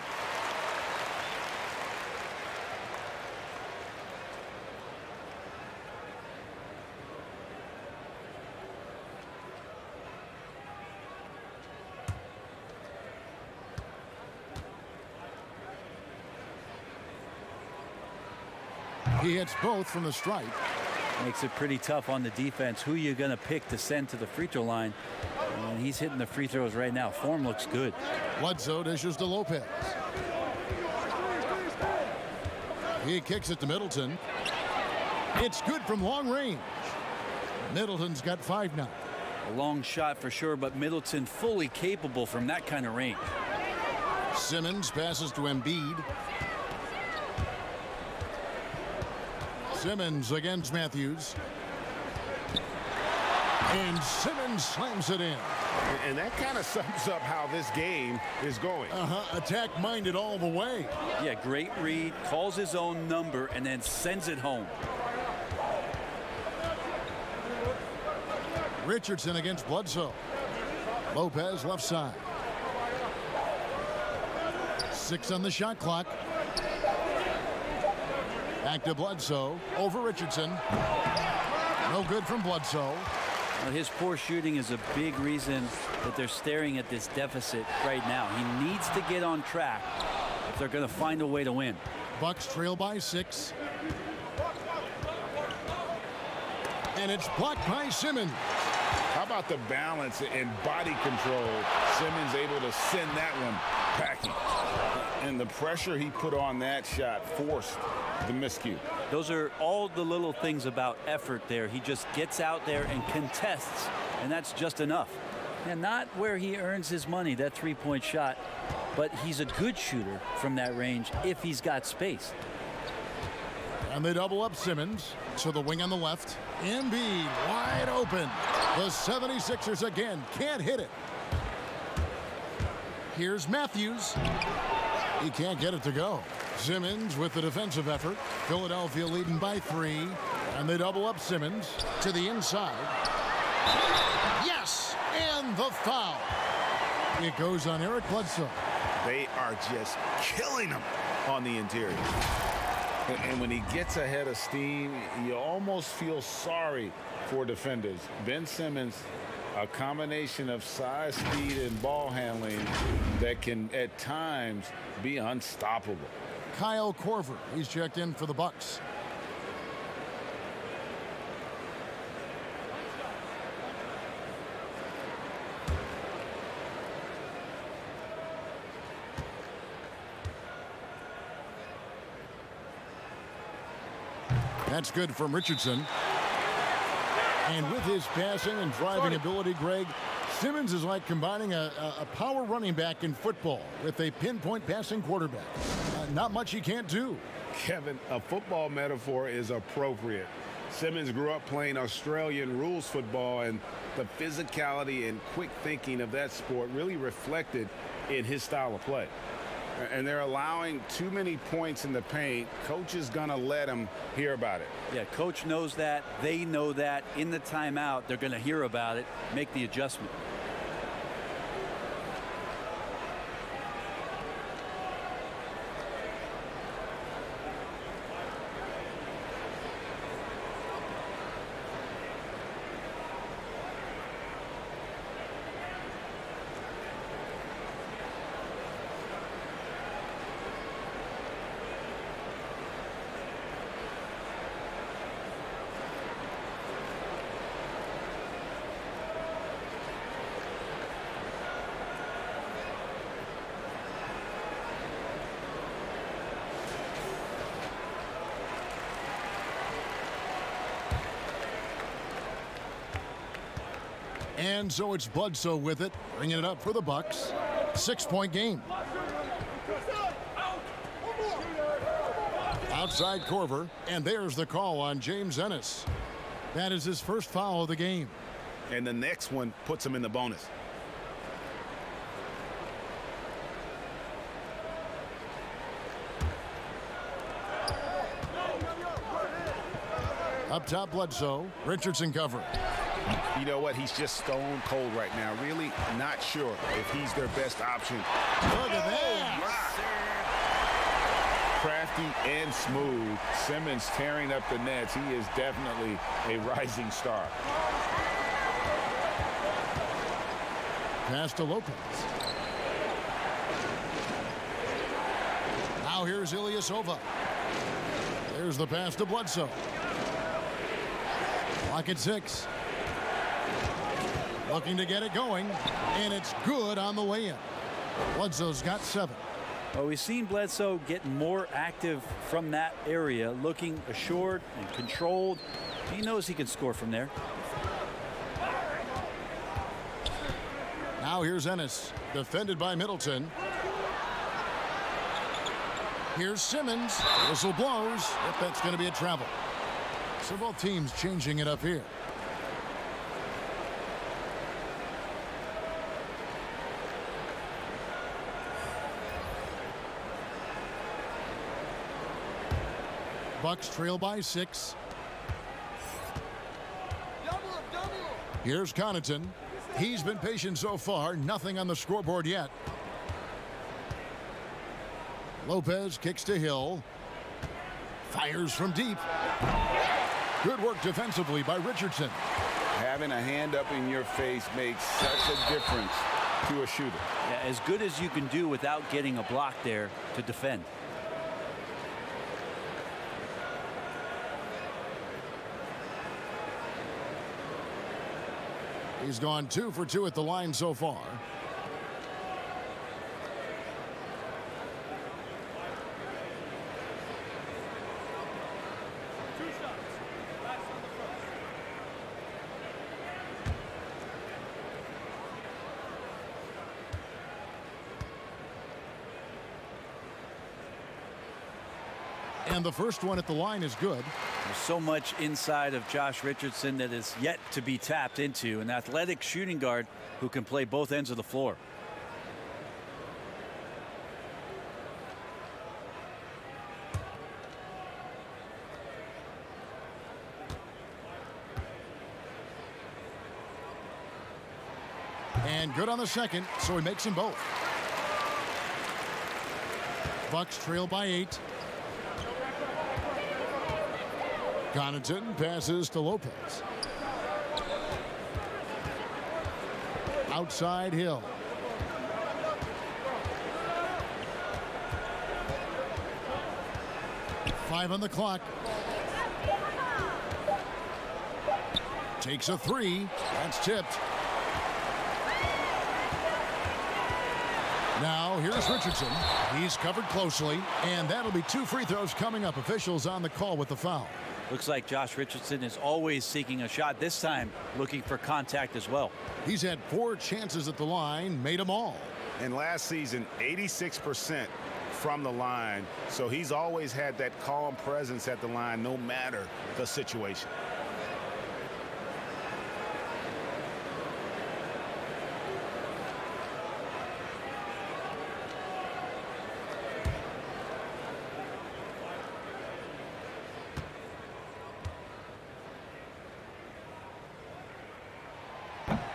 S1: He hits both from the stripe.
S2: Makes it pretty tough on the defense. Who you going to pick to send to the free throw line? And he's hitting the free throws right now. Form looks good.
S1: Bledsoe dishes to Lopez. He kicks it to Middleton. It's good from long range. Middleton's got 5 now.
S2: A long shot for sure, but Middleton fully capable from that kind of range.
S1: Simmons passes to Embiid. Simmons against Matthews. And Simmons slams it in.
S5: And that kind of sums up how this game is going.
S1: Attack-minded all the way.
S2: Yeah, great read, calls his own number, and then sends it home.
S1: Richardson against Bledsoe. Lopez left side. 6 on the shot clock. Back to Bledsoe over Richardson. No good from Bledsoe.
S2: Well, his poor shooting is a big reason that they're staring at this deficit right now. He needs to get on track if they're going to find a way to win.
S1: Bucks trail by 6. And it's blocked by Simmons.
S3: How about the balance and body control? Simmons able to send that one packing. And the pressure he put on that shot forced the miscue.
S2: Those are all the little things about effort there. He just gets out there and contests, and that's just enough. And not where he earns his money, that three-point shot, but he's a good shooter from that range if he's got space.
S1: And they double up Simmons to the wing on the left. Embiid wide open. The 76ers again can't hit it. Here's Matthews. He can't get it to go. Simmons with the defensive effort. Philadelphia leading by 3. And they double up Simmons to the inside. Yes! And the foul. It goes on Eric Bledsoe.
S3: They are just killing him on the interior. And when he gets ahead of steam, you almost feel sorry for defenders. Ben Simmons, a combination of size, speed, and ball handling that can at times be unstoppable.
S1: Kyle Korver, he's checked in for the Bucks. That's good from Richardson. And with his passing and driving ability, Greg, Simmons is like combining a power running back in football with a pinpoint passing quarterback. Not much he can't do.
S3: Kevin, a football metaphor is appropriate. Simmons grew up playing Australian rules football, and the physicality and quick thinking of that sport really reflected in his style of play. And they're allowing too many points in the paint. Coach is going to let him hear about it.
S2: Yeah, coach knows that. They know that. In the timeout, they're going to hear about it, make the adjustment.
S1: And so it's Bledsoe with it, bringing it up for the Bucks. 6-point game. Outside Korver, and there's the call on James Yanis. That is his first foul of the game.
S3: And the next one puts him in the bonus.
S1: Up top, Bledsoe. Richardson covering.
S3: You know what? He's just stone cold right now. Really not sure if he's their best option.
S1: Look at that.
S3: Crafty and smooth. Simmons tearing up the nets. He is definitely a rising star.
S1: Pass to Lopez. Now here's Ilyasova. There's the pass to Bledsoe. Clock at 6. Looking to get it going, and it's good on the way in. Bledsoe's got 7.
S2: Well, we've seen Bledsoe get more active from that area, looking assured and controlled. He knows he can score from there.
S1: Now here's Yanis, defended by Middleton. Here's Simmons. Whistle blows. If that's going to be a travel. So both teams changing it up here. Bucks trail by 6. Here's Connaughton. He's been patient so far. Nothing on the scoreboard yet. Lopez kicks to Hill. Fires from deep. Good work defensively by Richardson.
S3: Having a hand up in your face makes such a difference to a shooter.
S2: Yeah, as good as you can do without getting a block there to defend.
S1: He's gone 2 for 2 at the line so far. And the first one at the line is good.
S2: There's so much inside of Josh Richardson that is yet to be tapped into. An athletic shooting guard who can play both ends of the floor.
S1: And good on the second, so he makes them both. Bucks trail by 8. Connaughton passes to Lopez. Outside Hill. Five on the clock. Takes a 3. That's tipped. Now here's Richardson. He's covered closely, and that'll be 2 free throws coming up. Officials on the call with the foul.
S2: Looks like Josh Richardson is always seeking a shot, this time looking for contact as well.
S1: He's had 4 chances at the line, made them all.
S3: And last season, 86% from the line. So he's always had that calm presence at the line, no matter the situation.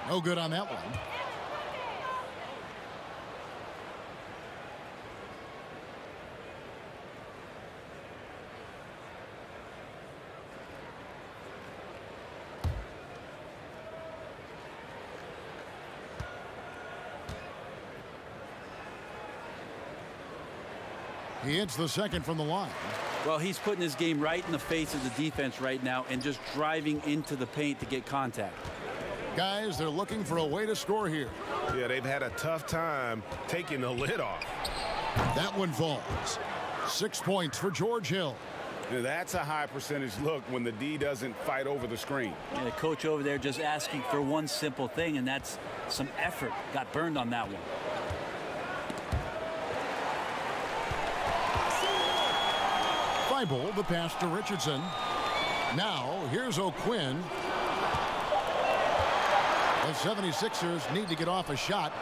S1: No good on that one. He hits the second from the line.
S2: Well, he's putting his game right in the face of the defense right now and just driving into the paint to get contact.
S1: Guys, they're looking for a way to score here.
S3: Yeah, they've had a tough time taking the lid off.
S1: That one falls. 6 points for George Hill.
S3: Yeah, that's a high percentage look when the D doesn't fight over the screen.
S2: Yeah, the coach over there just asking for one simple thing, and that's some effort. Got burned on that one.
S1: Thibault, the pass to Richardson. Now, here's O'Quinn. The 76ers need to get off a shot.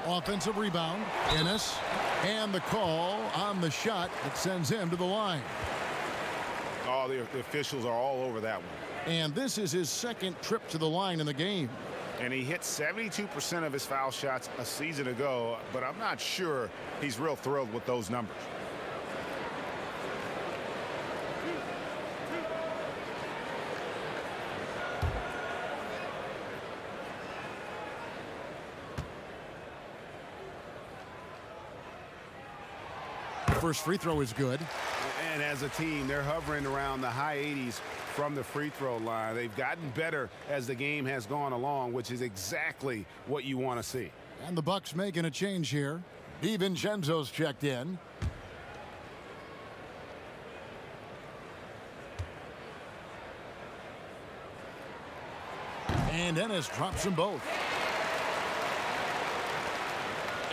S1: Offensive rebound. Yanis. And the call on the shot that sends him to the line.
S3: Oh, the officials are all over that one.
S1: And this is his second trip to the line in the game.
S3: And he hit 72% of his foul shots a season ago, but I'm not sure he's real thrilled with those numbers.
S1: First free throw is good.
S3: And as a team, they're hovering around the high 80s from the free throw line. They've gotten better as the game has gone along, which is exactly what you want to see.
S1: And the Bucks making a change here. DiVincenzo's checked in. And Ennis drops them both.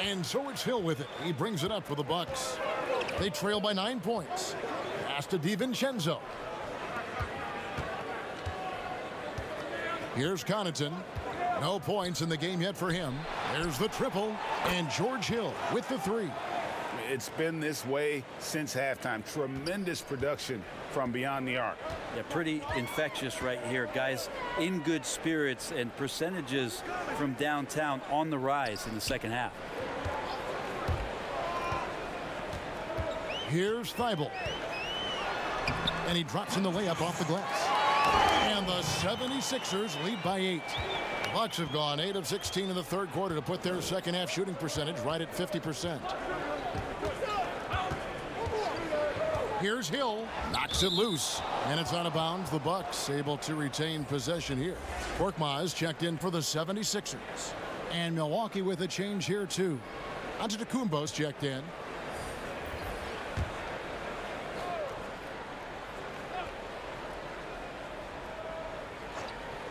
S1: And so it's Hill with it. He brings it up for the Bucks. They trail by 9 points. Pass to DiVincenzo. Here's Connaughton. No points in the game yet for him. There's the triple. And George Hill with the three.
S3: It's been this way since halftime. Tremendous production from beyond the arc.
S2: Yeah, pretty infectious right here. Guys in good spirits, and percentages from downtown on the rise in the second half.
S1: Here's Thibault. And he drops in the layup off the glass. And the 76ers lead by 8. The Bucks have gone 8 of 16 in the third quarter to put their second half shooting percentage right at 50%. Here's Hill. Knocks it loose. And it's out of bounds. The Bucks able to retain possession here. Korkmaz checked in for the 76ers. And Milwaukee with a change here too. Antetokounmpo's checked in.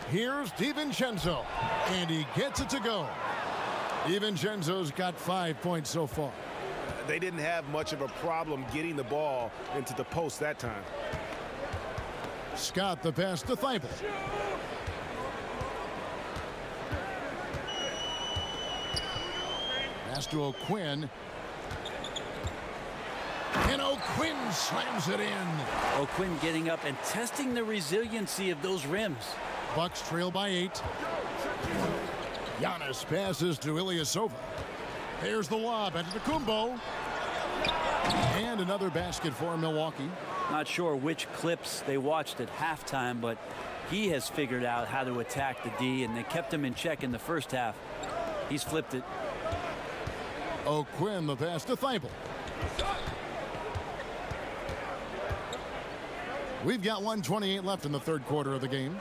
S1: Here's DiVincenzo, and he gets it to go. DiVincenzo's got 5 points so far.
S3: They didn't have much of a problem getting the ball into the post that time.
S1: Scott the pass to Thibault. Pass to O'Quinn. And O'Quinn slams it in.
S2: O'Quinn getting up and testing the resiliency of those rims.
S1: Bucks trail by 8. Yanis passes to Ilyasova. There's the lob Antetokounmpo. And another basket for Milwaukee.
S2: Not sure which clips they watched at halftime, but he has figured out how to attack the D, and they kept him in check in the first half. He's flipped it.
S1: O'Quinn the pass to Thibault. We've got 1:28 left in the third quarter of the game.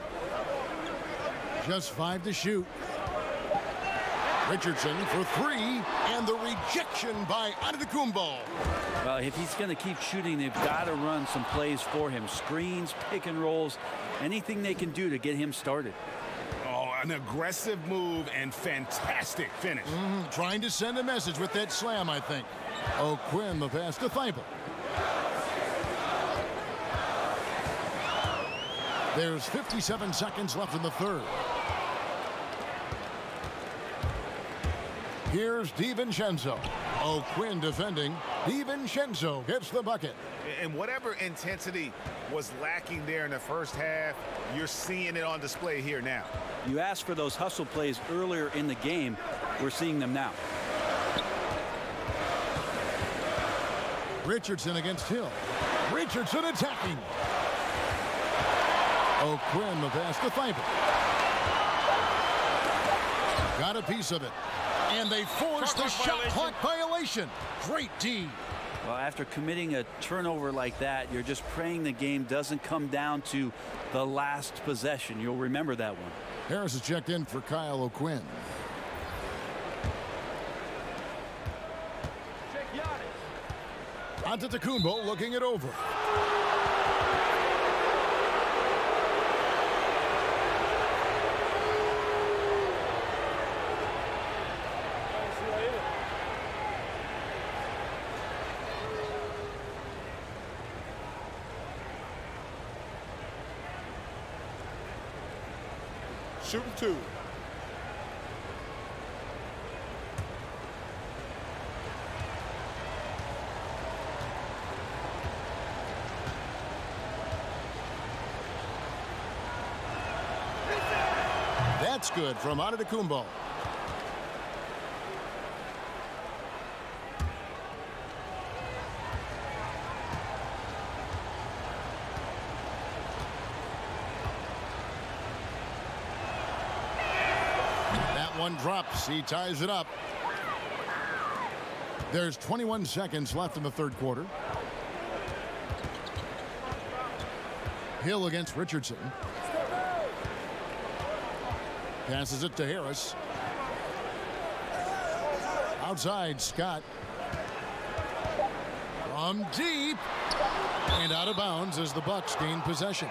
S1: Just 5 to shoot. Richardson for 3, and the rejection by Antetokounmpo.
S2: Well, if he's going to keep shooting, they've got to run some plays for him. Screens, pick and rolls, anything they can do to get him started.
S3: Oh, an aggressive move and fantastic finish.
S1: Trying to send a message with that slam, I think. O'Quinn the pass to Thibault. There's 57 seconds left in the third. Here's DiVincenzo. O'Quinn defending. DiVincenzo gets the bucket.
S3: And whatever intensity was lacking there in the first half, you're seeing it on display here now.
S2: You asked for those hustle plays earlier in the game. We're seeing them now.
S1: Richardson against Hill. Richardson attacking. O'Quinn the pass to Thibault. Got a piece of it. And they force the shot clock violation. Great D.
S2: Well, after committing a turnover like that, you're just praying the game doesn't come down to the last possession. You'll remember that one.
S1: Harris is checked in for Kyle O'Quinn. Antetokounmpo looking it over.
S12: Shooting 2.
S1: That's good from Antetokounmpo. That one drops. He ties it up. There's 21 seconds left in the third quarter. Hill against Richardson. Passes it to Harris. Outside, Scott. From deep. And out of bounds as the Bucks gain possession.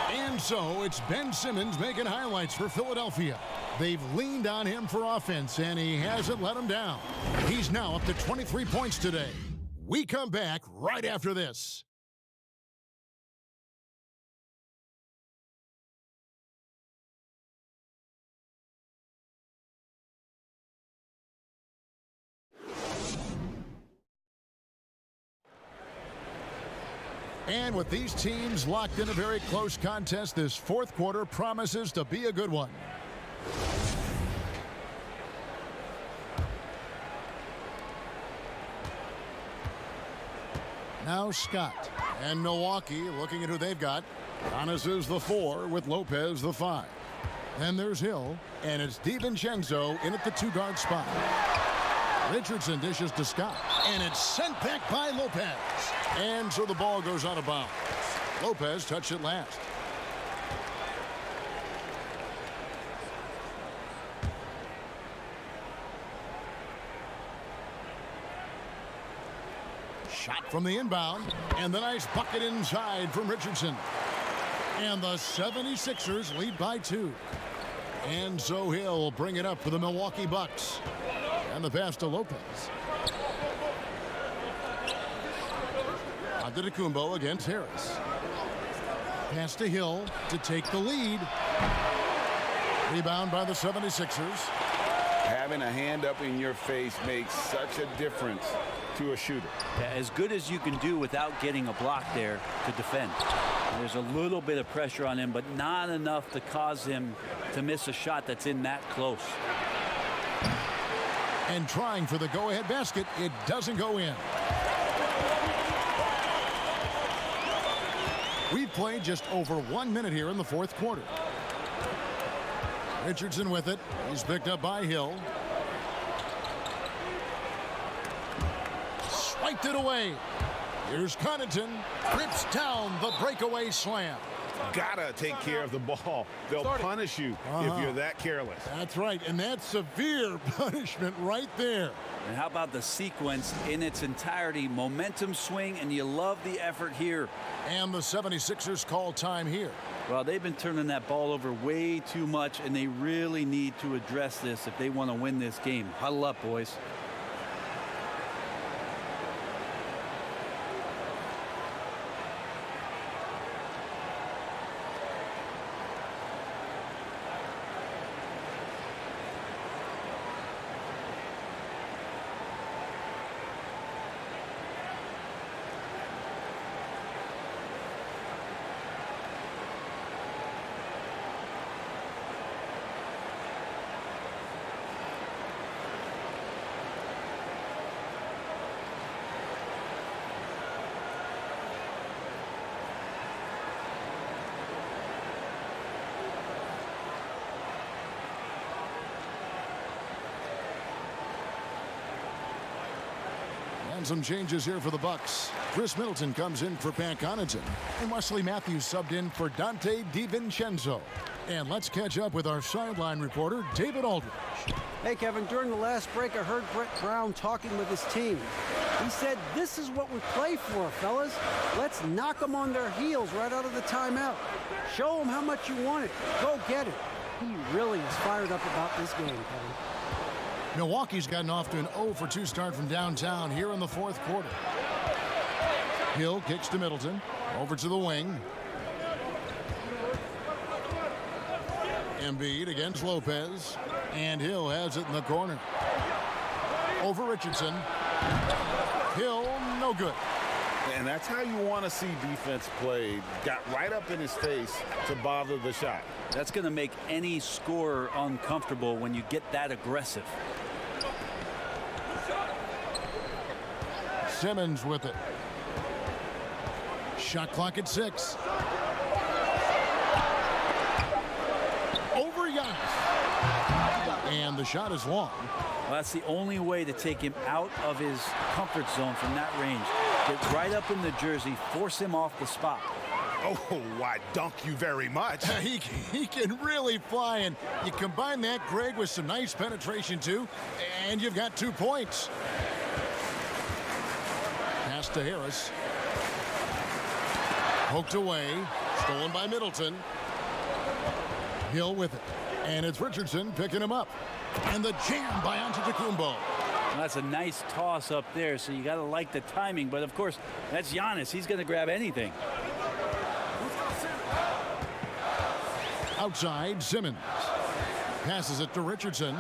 S1: And so it's Ben Simmons making highlights for Philadelphia. They've leaned on him for offense, and he hasn't let them down. He's now up to 23 points today. We come back right after this. And with these teams locked in a very close contest, this fourth quarter promises to be a good one. Now Scott and Milwaukee looking at who they've got. Yanis is the 4 with Lopez the 5. Then there's Hill, and it's DiVincenzo in at the 2-guard spot. Richardson dishes to Scott, and it's sent back by Lopez. And so the ball goes out of bounds. Lopez touched it last. Shot from the inbound, and the nice bucket inside from Richardson. And the 76ers lead by 2. And so Hill bring it up for the Milwaukee Bucks. And the pass to Lopez. Antetokounmpo against Harris. Pass to Hill to take the lead. Rebound by the 76ers.
S3: Having a hand up in your face makes such a difference to a shooter.
S2: Yeah, as good as you can do without getting a block there to defend. There's a little bit of pressure on him, but not enough to cause him to miss a shot that's in that close.
S1: And trying for the go-ahead basket, it doesn't go in. We've played just over 1 minute here in the fourth quarter. Richardson with it. He's picked up by Hill. Swiped it away. Here's Connaughton. Rips down the breakaway slam.
S3: Gotta take care of the ball. They'll punish you if you're that careless.
S1: That's right, and that's severe punishment right there.
S2: And how about the sequence in its entirety? Momentum swing, and you love the effort here.
S1: And the 76ers call time here.
S2: Well, they've been turning that ball over way too much, and they really need to address this if they want to win this game. Huddle up, boys.
S1: And some changes here for the Bucks. Chris Middleton comes in for Pat Connaughton. And Wesley Matthews subbed in for Dante DiVincenzo. And let's catch up with our sideline reporter, David Aldridge.
S7: Hey, Kevin, during the last break, I heard Brett Brown talking with his team. He said, this is what we play for, fellas. Let's knock them on their heels right out of the timeout. Show them how much you want it. Go get it. He really is fired up about this game, Kevin.
S1: Milwaukee's gotten off to an 0-for-2 start from downtown here in the fourth quarter. Hill kicks to Middleton. Over to the wing. Embiid against Lopez. And Hill has it in the corner. Over Richardson. Hill, no good.
S3: And that's how you want to see defense play. Got right up in his face to bother the shot.
S2: That's going to make any scorer uncomfortable when you get that aggressive.
S1: Simmons with it. Shot clock at 6. Over Yanis. And the shot is long.
S2: Well, that's the only way to take him out of his comfort zone from that range. Get right up in the jersey, force him off the spot.
S3: Oh, why, dunk you very much.
S1: He can really fly, and you combine that, Greg, with some nice penetration, too, and you've got 2 points. Pass to Harris. Poked away. Stolen by Middleton. Hill with it. And it's Richardson picking him up. And the jam by Antetokounmpo.
S2: Well, that's a nice toss up there, so you got to like the timing. But, of course, that's Yanis. He's going to grab anything.
S1: Outside, Simmons. Passes it to Richardson.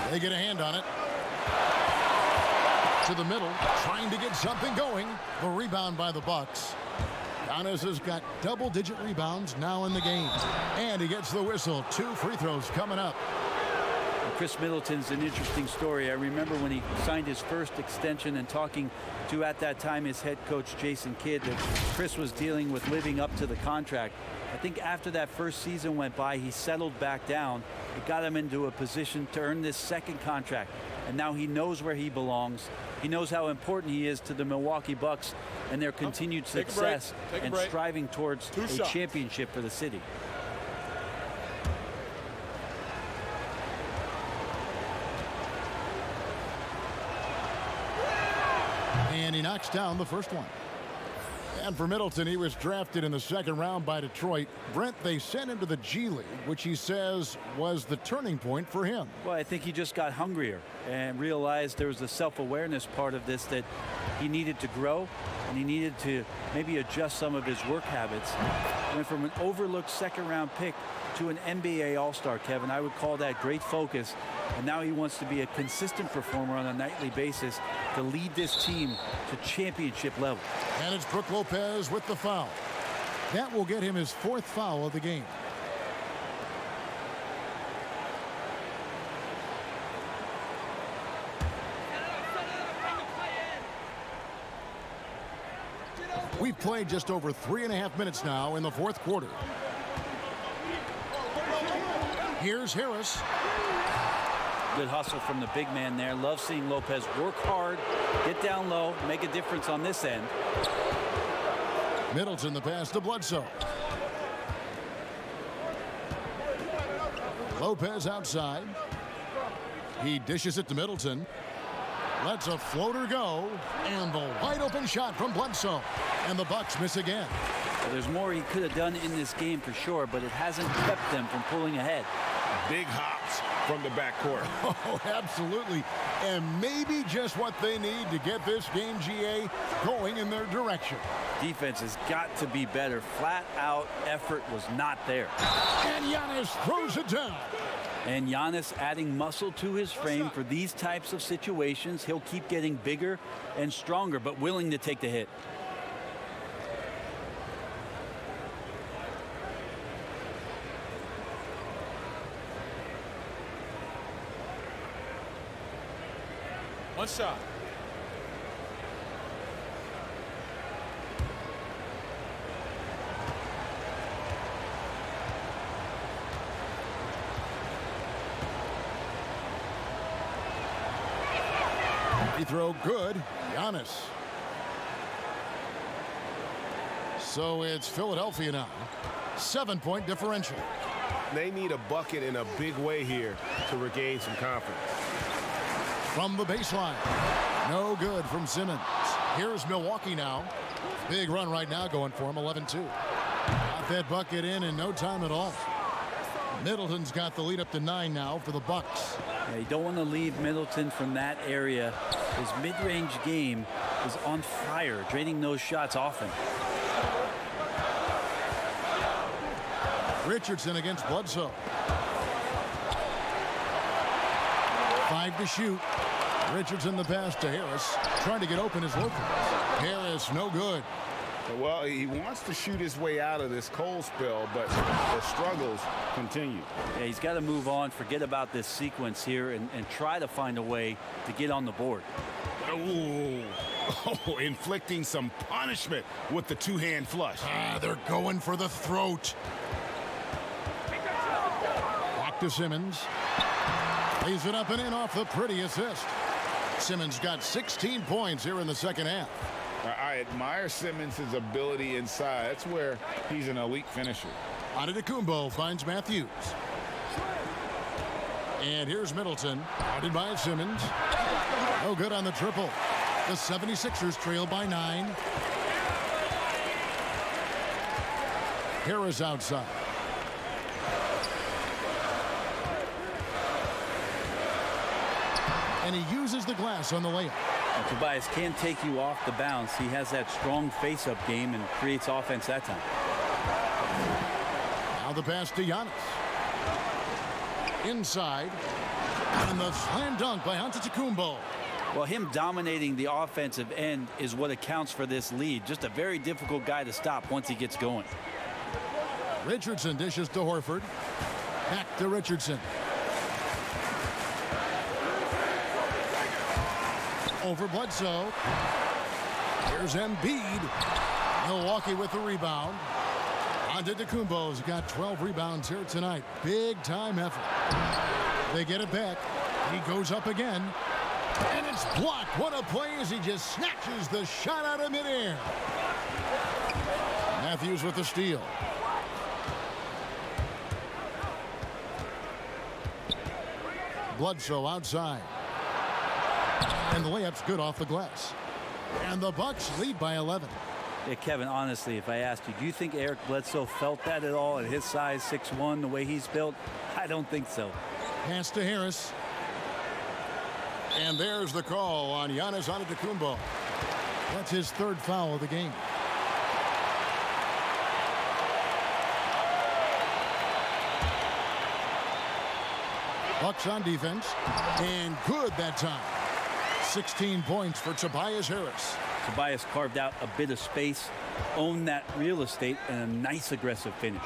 S1: They get a hand on it. To the middle, trying to get something going. The rebound by the Bucks. Yanis has got double-digit rebounds now in the game. And he gets the whistle. 2 free throws coming up.
S2: Chris Middleton's an interesting story. I remember when he signed his first extension and talking to, at that time, his head coach, Jason Kidd, that Chris was dealing with living up to the contract. I think after that first season went by, he settled back down. It got him into a position to earn this second contract. And now he knows where he belongs. He knows how important he is to the Milwaukee Bucks and their continued success and striving towards a championship for the city.
S1: And he knocks down the first one. And for Middleton, he was drafted in the second round by Detroit. Brent, they sent him to the G League, which he says was the turning point for him.
S2: Well, I think he just got hungrier and realized there was a self-awareness part of this, that he needed to grow and he needed to maybe adjust some of his work habits. Went from an overlooked second-round pick to an NBA All-Star, Kevin. I would call that great focus. And now he wants to be a consistent performer on a nightly basis to lead this team to championship level.
S1: And it's Brook Lopez with the foul. That will get him his 4th foul of the game. We've played just over 3.5 minutes now in the fourth quarter. Here's Harris.
S2: Good hustle from the big man there. Love seeing Lopez work hard, get down low, make a difference on this end.
S1: Middleton, the pass to Bledsoe. Lopez outside. He dishes it to Middleton. Lets a floater go. And the wide open shot from Bledsoe. And the Bucks miss again.
S2: Well, there's more he could have done in this game for sure, but it hasn't kept them from pulling ahead.
S3: Big hops from the backcourt.
S1: Oh, absolutely. And maybe just what they need to get this game, GA, going in their direction.
S2: Defense has got to be better. Flat out effort was not there.
S1: And Yanis throws it down.
S2: And Yanis adding muscle to his frame for these types of situations. He'll keep getting bigger and stronger, but willing to take the hit.
S4: One shot.
S1: Free throw good. Yanis. So it's Philadelphia now. 7-point differential.
S3: They need a bucket in a big way here to regain some confidence.
S1: From the baseline. No good from Simmons. Here's Milwaukee now. Big run right now going for him, 11-2. Got that bucket in no time at all. Middleton's got the lead up to 9 now for the Bucks.
S2: Yeah, you don't want to leave Middleton from that area. His mid-range game is on fire, draining those shots often.
S1: Richardson against Bledsoe. 5 to shoot. Richardson the pass to Harris. Trying to get open is Lopez. Harris no good.
S3: Well, he wants to shoot his way out of this cold spell, but the struggles continue.
S2: Yeah, he's got to move on, forget about this sequence here, and try to find a way to get on the board.
S3: Ooh. Oh, inflicting some punishment with the two-hand flush.
S1: They're going for the throat. Back to Simmons. Lays it up and in off the pretty assist. Simmons got 16 points here in the second half.
S3: I admire Simmons' ability inside. That's where he's an elite finisher.
S1: Antetokounmpo finds Matthews. And here's Middleton. Guarded by Simmons. No good on the triple. The 76ers trail by 9. Harris outside. And he uses the glass on the layup.
S2: Now, Tobias can't take you off the bounce. He has that strong face-up game and creates offense that time.
S1: Now the pass to Yanis. Inside. And the slam dunk by Antetokounmpo.
S2: Well, him dominating the offensive end is what accounts for this lead. Just a very difficult guy to stop once he gets going.
S1: Richardson dishes to Horford. Back to Richardson. Over Bledsoe. Here's Embiid. Milwaukee with the rebound. Antetokounmpo's got 12 rebounds here tonight. Big time effort. They get it back. He goes up again. And it's blocked. What a play as he just snatches the shot out of midair. Matthews with the steal. Bledsoe outside. And the layup's good off the glass. And the Bucks lead by 11.
S2: Yeah, Kevin, honestly, if I asked you, do you think Eric Bledsoe felt that at all at his size, 6'1", the way he's built? I don't think so.
S1: Pass to Harris. And there's the call on Giannis Antetokounmpo. That's his third foul of the game. Bucks on defense. And good that time. 16 points for Tobias Harris.
S2: Tobias carved out a bit of space, owned that real estate, and a nice aggressive finish.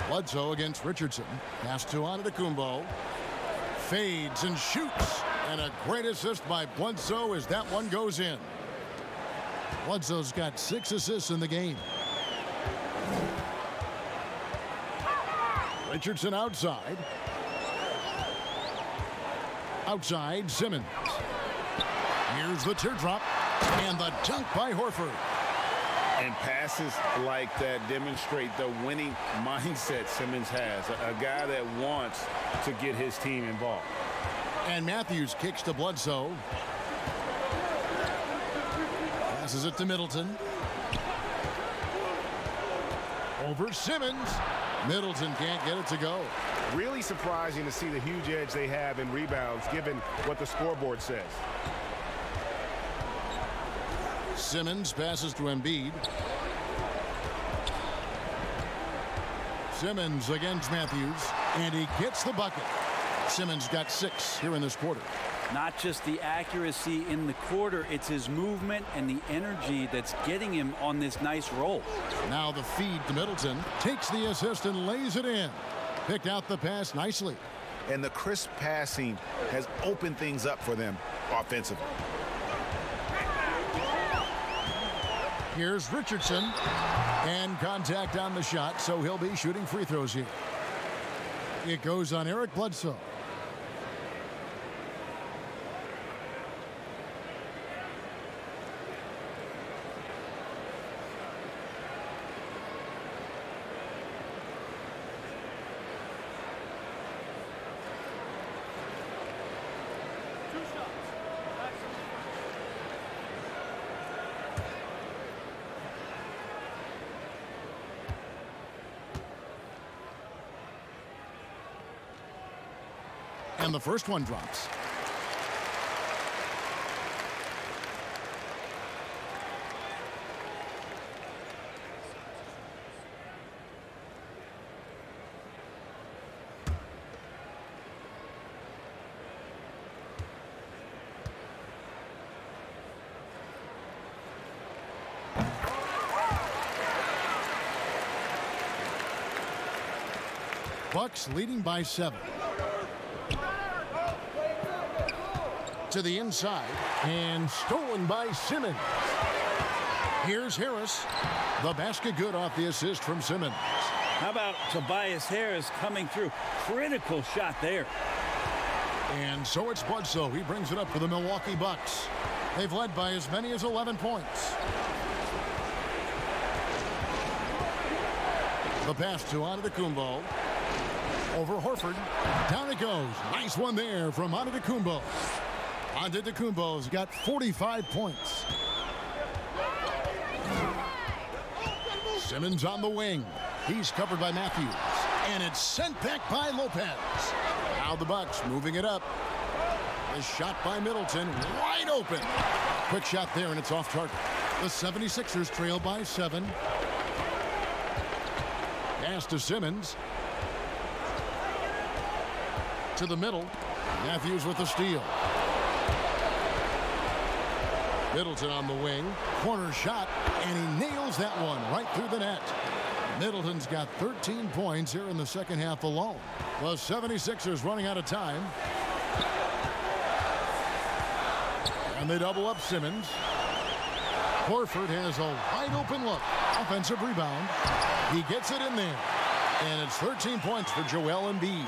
S1: Bledsoe against Richardson. Pass to Antetokounmpo. Fades and shoots. And a great assist by Bledsoe as that one goes in. Bledsoe's got 6 assists in the game. Richardson outside. Outside, Simmons. Here's the teardrop. And the dunk by Horford.
S3: And passes like that demonstrate the winning mindset Simmons has. A guy that wants to get his team involved.
S1: And Matthews kicks to Bledsoe. Passes it to Middleton. Over Simmons. Middleton can't get it to go.
S5: Really surprising to see the huge edge they have in rebounds, given what the scoreboard says.
S1: Simmons passes to Embiid. Simmons against Matthews, and he gets the bucket. Simmons got 6 here in this quarter.
S2: Not just the accuracy in the quarter, it's his movement and the energy that's getting him on this nice roll.
S1: Now the feed to Middleton. Takes the assist and lays it in. Picked out the pass nicely.
S3: And the crisp passing has opened things up for them offensively.
S1: Here's Richardson. And contact on the shot, so he'll be shooting free throws here. It goes on Eric Bledsoe. And the first one drops. Bucks leading by 7. To the inside and stolen by Simmons. Here's Harris. The basket good off the assist from Simmons.
S2: How about Tobias Harris coming through? Critical shot there.
S1: And so it's Bledsoe. He brings it up for the Milwaukee Bucks. They've led by as many as 11 points. The pass to Antetokounmpo. Over Horford. Down it goes. Nice one there from Antetokounmpo. Antetokounmpo's got 45 points. Simmons on the wing. He's covered by Matthews. And it's sent back by Lopez. Now the Bucks moving it up. The shot by Middleton. Wide open. Quick shot there, and it's off target. The 76ers trail by 7. Pass to Simmons. To the middle. Matthews with the steal. Middleton on the wing. Corner shot, and he nails that one right through the net. Middleton's got 13 points here in the second half alone. The 76ers running out of time. And they double up Simmons. Horford has a wide open look. Offensive rebound. He gets it in there. And it's 13 points for Joel Embiid.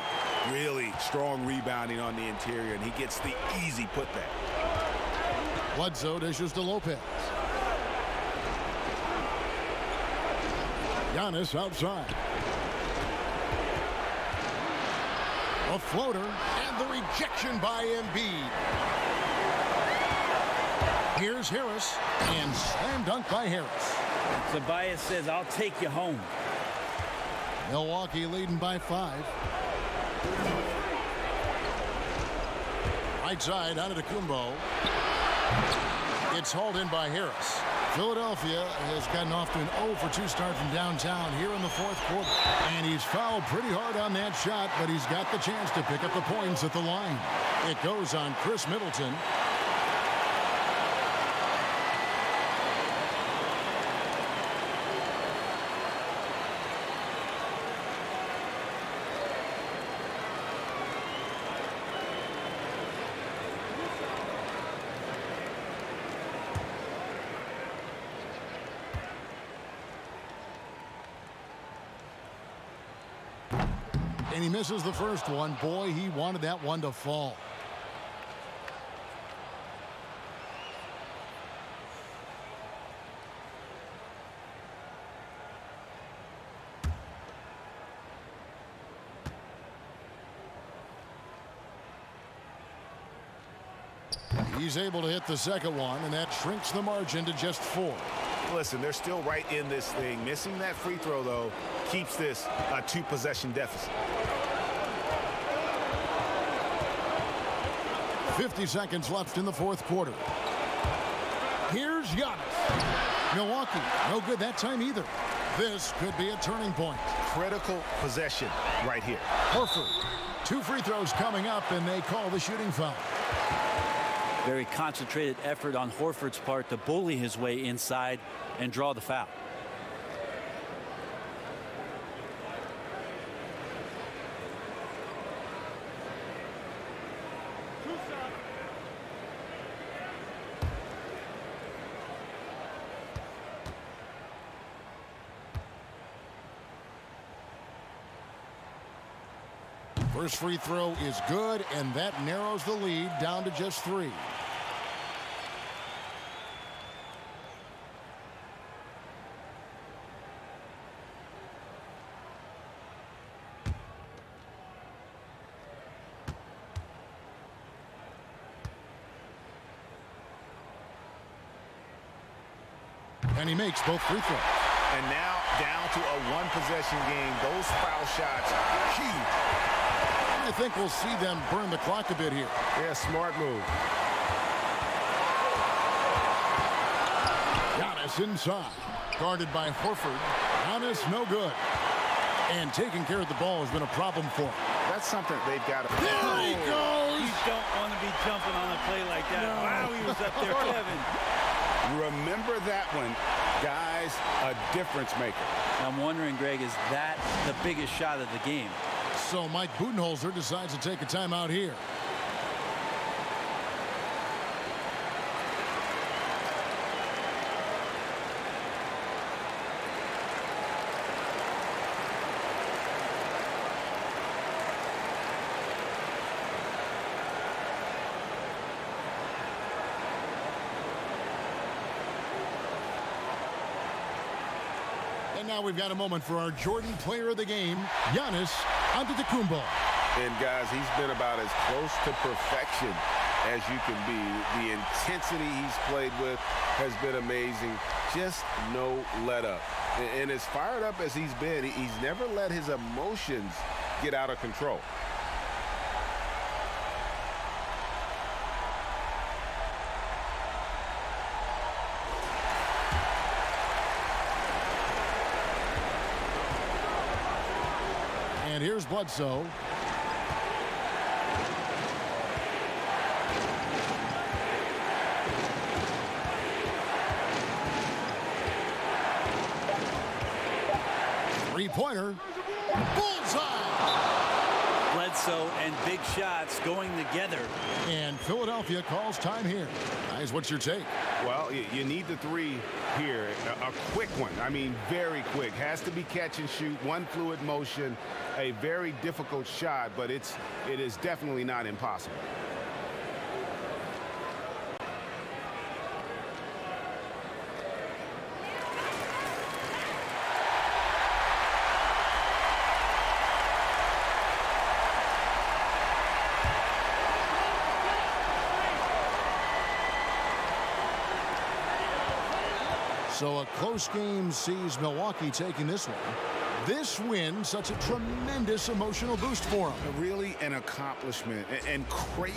S3: Really strong rebounding on the interior, and he gets the easy putback.
S1: Bledsoe dishes to Lopez. Yanis outside. A floater, and the rejection by Embiid. Here's Harris, and slam dunk by Harris.
S2: Tobias says, I'll take you home.
S1: Milwaukee leading by 5. Right side, Antetokounmpo. It's hauled in by Harris. Philadelphia has gotten off to an 0-for-2 start from downtown here in the fourth quarter. And he's fouled pretty hard on that shot, but he's got the chance to pick up the points at the line. It goes on Chris Middleton. And he misses the first one. Boy, he wanted that one to fall. He's able to hit the second one, and that shrinks the margin to just 4.
S3: Listen, they're still right in this thing. Missing that free throw, though, keeps this a 2-possession deficit.
S1: 50 seconds left in the fourth quarter. Here's Yanis. Milwaukee, no good that time either. This could be a turning point.
S3: Critical possession right here.
S1: Horford. 2 free throws coming up, and they call the shooting foul.
S2: Very concentrated effort on Horford's part to bully his way inside and draw the foul.
S1: First free throw is good, and that narrows the lead down to just 3. And he makes both free throws.
S3: And now down to a 1-possession game. Those foul shots, huge.
S1: I think we'll see them burn the clock a bit here.
S5: Yeah, smart move.
S1: Yanis inside. Guarded by Horford. Yanis no good. And taking care of the ball has been a problem for him.
S5: That's something they've got to...
S1: There he goes!
S2: You don't want to be jumping on a play like that. No. Wow, he was up there, Kevin.
S3: Remember that one. Guys, a difference maker.
S2: I'm wondering, Greg, is that the biggest shot of the game?
S1: So Mike Budenholzer decides to take a timeout here. Now we've got a moment for our Jordan player of the game, Yanis Antetokounmpo.
S3: And guys, he's been about as close to perfection as you can be. The intensity he's played with has been amazing. Just no let up. And as fired up as he's been, he's never let his emotions get out of control.
S1: And here's Bledsoe. Three-pointer. Bullseye!
S2: Bledsoe and big shots going together.
S1: And Philadelphia calls time here. Guys, what's your take?
S3: Well, you need the three here. A quick one. I mean, very quick. Has to be catch and shoot. One fluid motion. A very difficult shot, but it is definitely not impossible.
S1: So a close game sees Milwaukee taking this one. This win, such a tremendous emotional boost for them.
S3: Really an accomplishment and great.